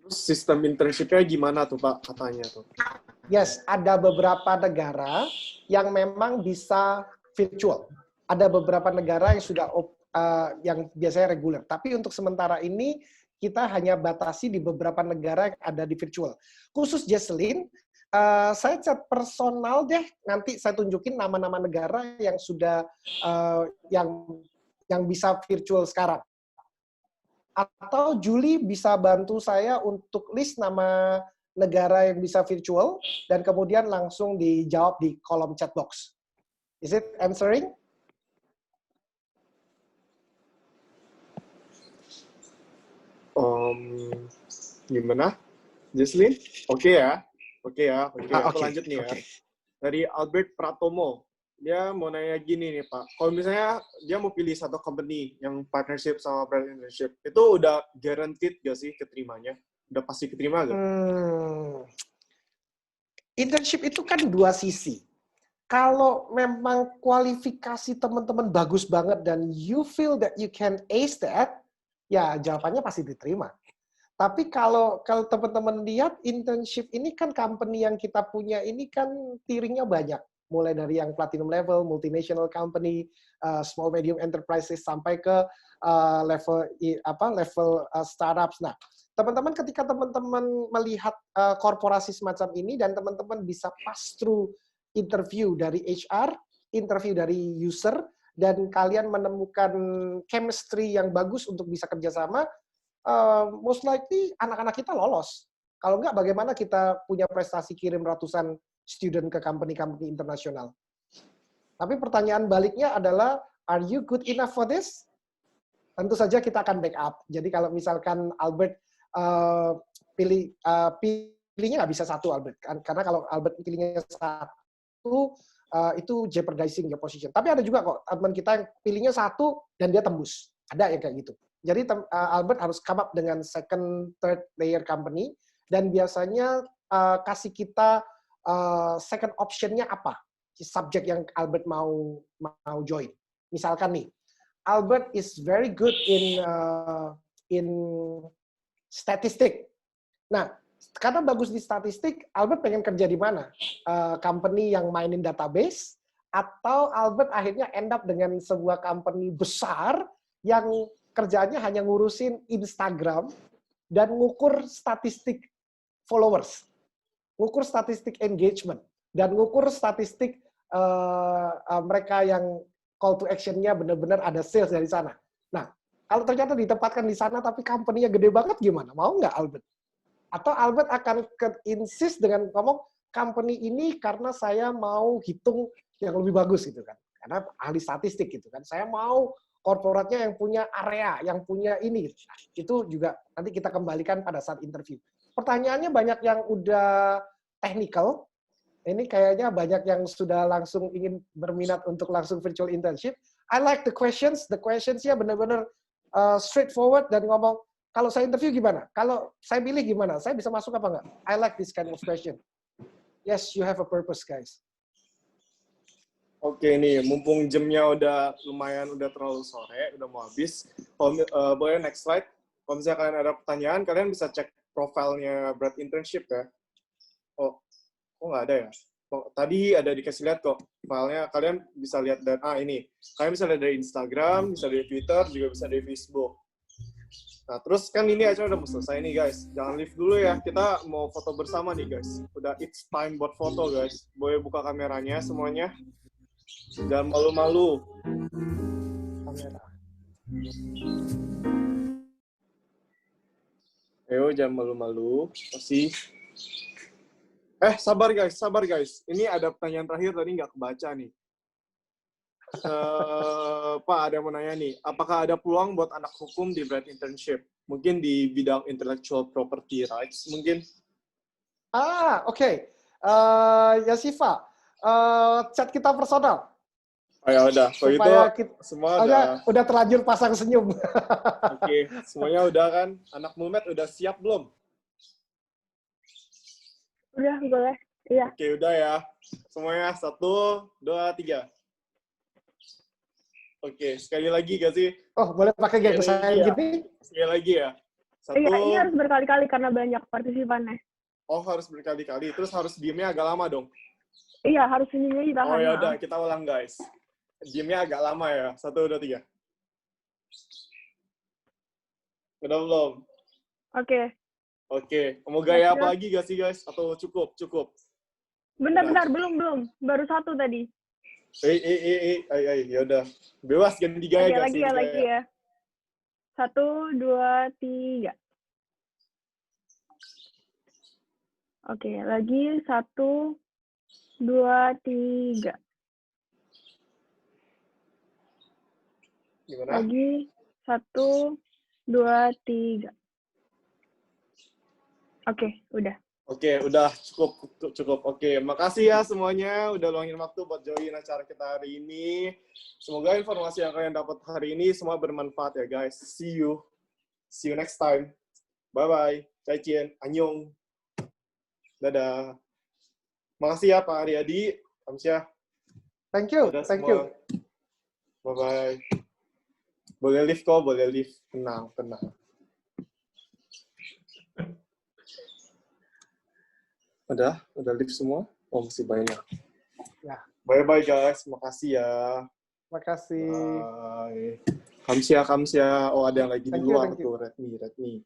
Terus sistem internship-nya gimana tuh, Pak, katanya tuh? Yes, ada beberapa negara yang memang bisa virtual. Ada beberapa negara yang sudah yang biasanya reguler. Tapi untuk sementara ini kita hanya batasi di beberapa negara yang ada di virtual. Khusus Jesselyn, saya chat personal deh. Nanti saya tunjukin nama-nama negara yang sudah yang bisa virtual sekarang. Atau Julie bisa bantu saya untuk list nama negara yang bisa virtual dan kemudian langsung dijawab di kolom chat box. Is it answering? Gimana, Jesslyn? Oke ya. Aku lanjut nih ya. Okay. Dari Albert Pratomo, dia mau nanya gini nih Pak. Kalau misalnya dia mau pilih satu company yang partnership sama Bright Internship, itu udah guaranteed gak sih keterimanya? Udah pasti keterima gak? Internship itu kan dua sisi. Kalau memang kualifikasi teman-teman bagus banget dan you feel that you can ace that, ya jawabannya pasti diterima. Tapi kalau teman-teman lihat internship ini kan company yang kita punya ini kan tiringnya banyak. Mulai dari yang platinum level, multinational company, small medium enterprises sampai ke level startups. Nah, teman-teman ketika teman-teman melihat korporasi semacam ini dan teman-teman bisa pass through interview dari HR, interview dari user, dan kalian menemukan chemistry yang bagus untuk bisa kerjasama, most likely anak-anak kita lolos. Kalau enggak, bagaimana kita punya prestasi kirim ratusan student ke company-company internasional? Tapi pertanyaan baliknya adalah, are you good enough for this? Tentu saja kita akan backup. Jadi kalau misalkan Albert pilihnya nggak bisa satu Albert, karena kalau Albert pilihnya satu, itu jeopardizing your position. Tapi ada juga kok teman kita yang pilihnya satu dan dia tembus. Ada yang kayak gitu. Jadi Albert harus come up dengan second, third layer company dan biasanya kasih kita second option-nya apa, subjek yang Albert mau join. Misalkan nih, Albert is very good in statistik. Nah, karena bagus di statistik, Albert pengen kerja di mana? Company yang mainin database, atau Albert akhirnya end up dengan sebuah company besar yang kerjanya hanya ngurusin Instagram dan ngukur statistik followers, ngukur statistik engagement, dan ngukur statistik mereka yang call to action-nya benar-benar ada sales dari sana. Nah, kalau ternyata ditempatkan di sana tapi company-nya gede banget gimana? Mau nggak Albert? Atau Albert akan insist dengan ngomong, company ini karena saya mau hitung yang lebih bagus gitu kan. Karena ahli statistik gitu kan. Saya mau korporatnya yang punya area, yang punya ini. Nah, itu juga nanti kita kembalikan pada saat interview. Pertanyaannya banyak yang udah technical. Ini kayaknya banyak yang sudah langsung ingin berminat untuk langsung virtual internship. I like the questions. The questions-nya benar-benar straightforward dan ngomong, kalau saya interview gimana? Kalau saya pilih gimana? Saya bisa masuk apa enggak? I like this kind of question. Yes, you have a purpose, guys. Oke nih, mumpung jamnya udah lumayan, udah terlalu sore, udah mau habis. Boleh next slide. Kalau misalnya kalian ada pertanyaan, kalian bisa cek profilnya Bright Internship ya. Oh, kok nggak ada ya? Tadi ada dikasih lihat kok filenya. Kalian bisa lihat dan ini. Kalian bisa lihat dari Instagram, bisa dari Twitter, juga bisa dari Facebook. Nah, terus kan ini acara udah mau selesai nih guys. Jangan leave dulu ya. Kita mau foto bersama nih guys. Udah it's time buat foto guys. Boleh buka kameranya semuanya. Jangan malu-malu. Kamera. Ayo, jangan malu-malu. Masih. Sabar guys. Ini ada pertanyaan terakhir tadi nggak kebaca nih. Pak, ada yang mau nanya nih. Apakah ada peluang buat anak hukum di Bright Internship? Mungkin di bidang intellectual property rights, mungkin? Oke. Yasifa, chat kita personal. Oh ya udah, kalau itu Supaya kita, semua udah terlanjur pasang senyum. Oke, semuanya udah kan? Anak Mumet udah siap belum? Udah, boleh. Iya. Oke, udah ya. Semuanya 1, 2, 3. Oke, sekali lagi gak sih? Oh, boleh pakai gak saya gini? Sekali lagi ya. 1. Iya, ini harus berkali-kali karena banyak partisipannya. Oh, harus berkali-kali. Terus harus diemnya agak lama dong. Iya, harus senyumnya ditahan. Oh ya udah, kita ulang guys. Diemnya agak lama ya. 1, 2, 3. Udah belum? Oke. Oke. Mau gaya apa lagi gak sih guys? Atau cukup? Bentar, belum. Baru 1 tadi. Ya udah. Bebas ganti gaya Lagi ya. 1, 2, 3. Oke, lagi 1, 2, 3. Gimana? Lagi 1, 2, 3. Oke, udah. Oke, udah cukup. Oke, makasih ya semuanya udah luangin waktu buat join acara kita hari ini. Semoga informasi yang kalian dapat hari ini semua bermanfaat ya guys. See you next time. Bye bye. Zaijian, annyeong. Dadah. Makasih ya Pak Aryadi. Kamsia. Thank you. Bye bye. Boleh live kok, boleh live. Tenang. Udah live semua? Oh, masih banyak. Ya. Bye-bye guys, makasih ya. Makasih. Bye. Kamsia. Oh, ada yang lagi di luar tuh, Redmi.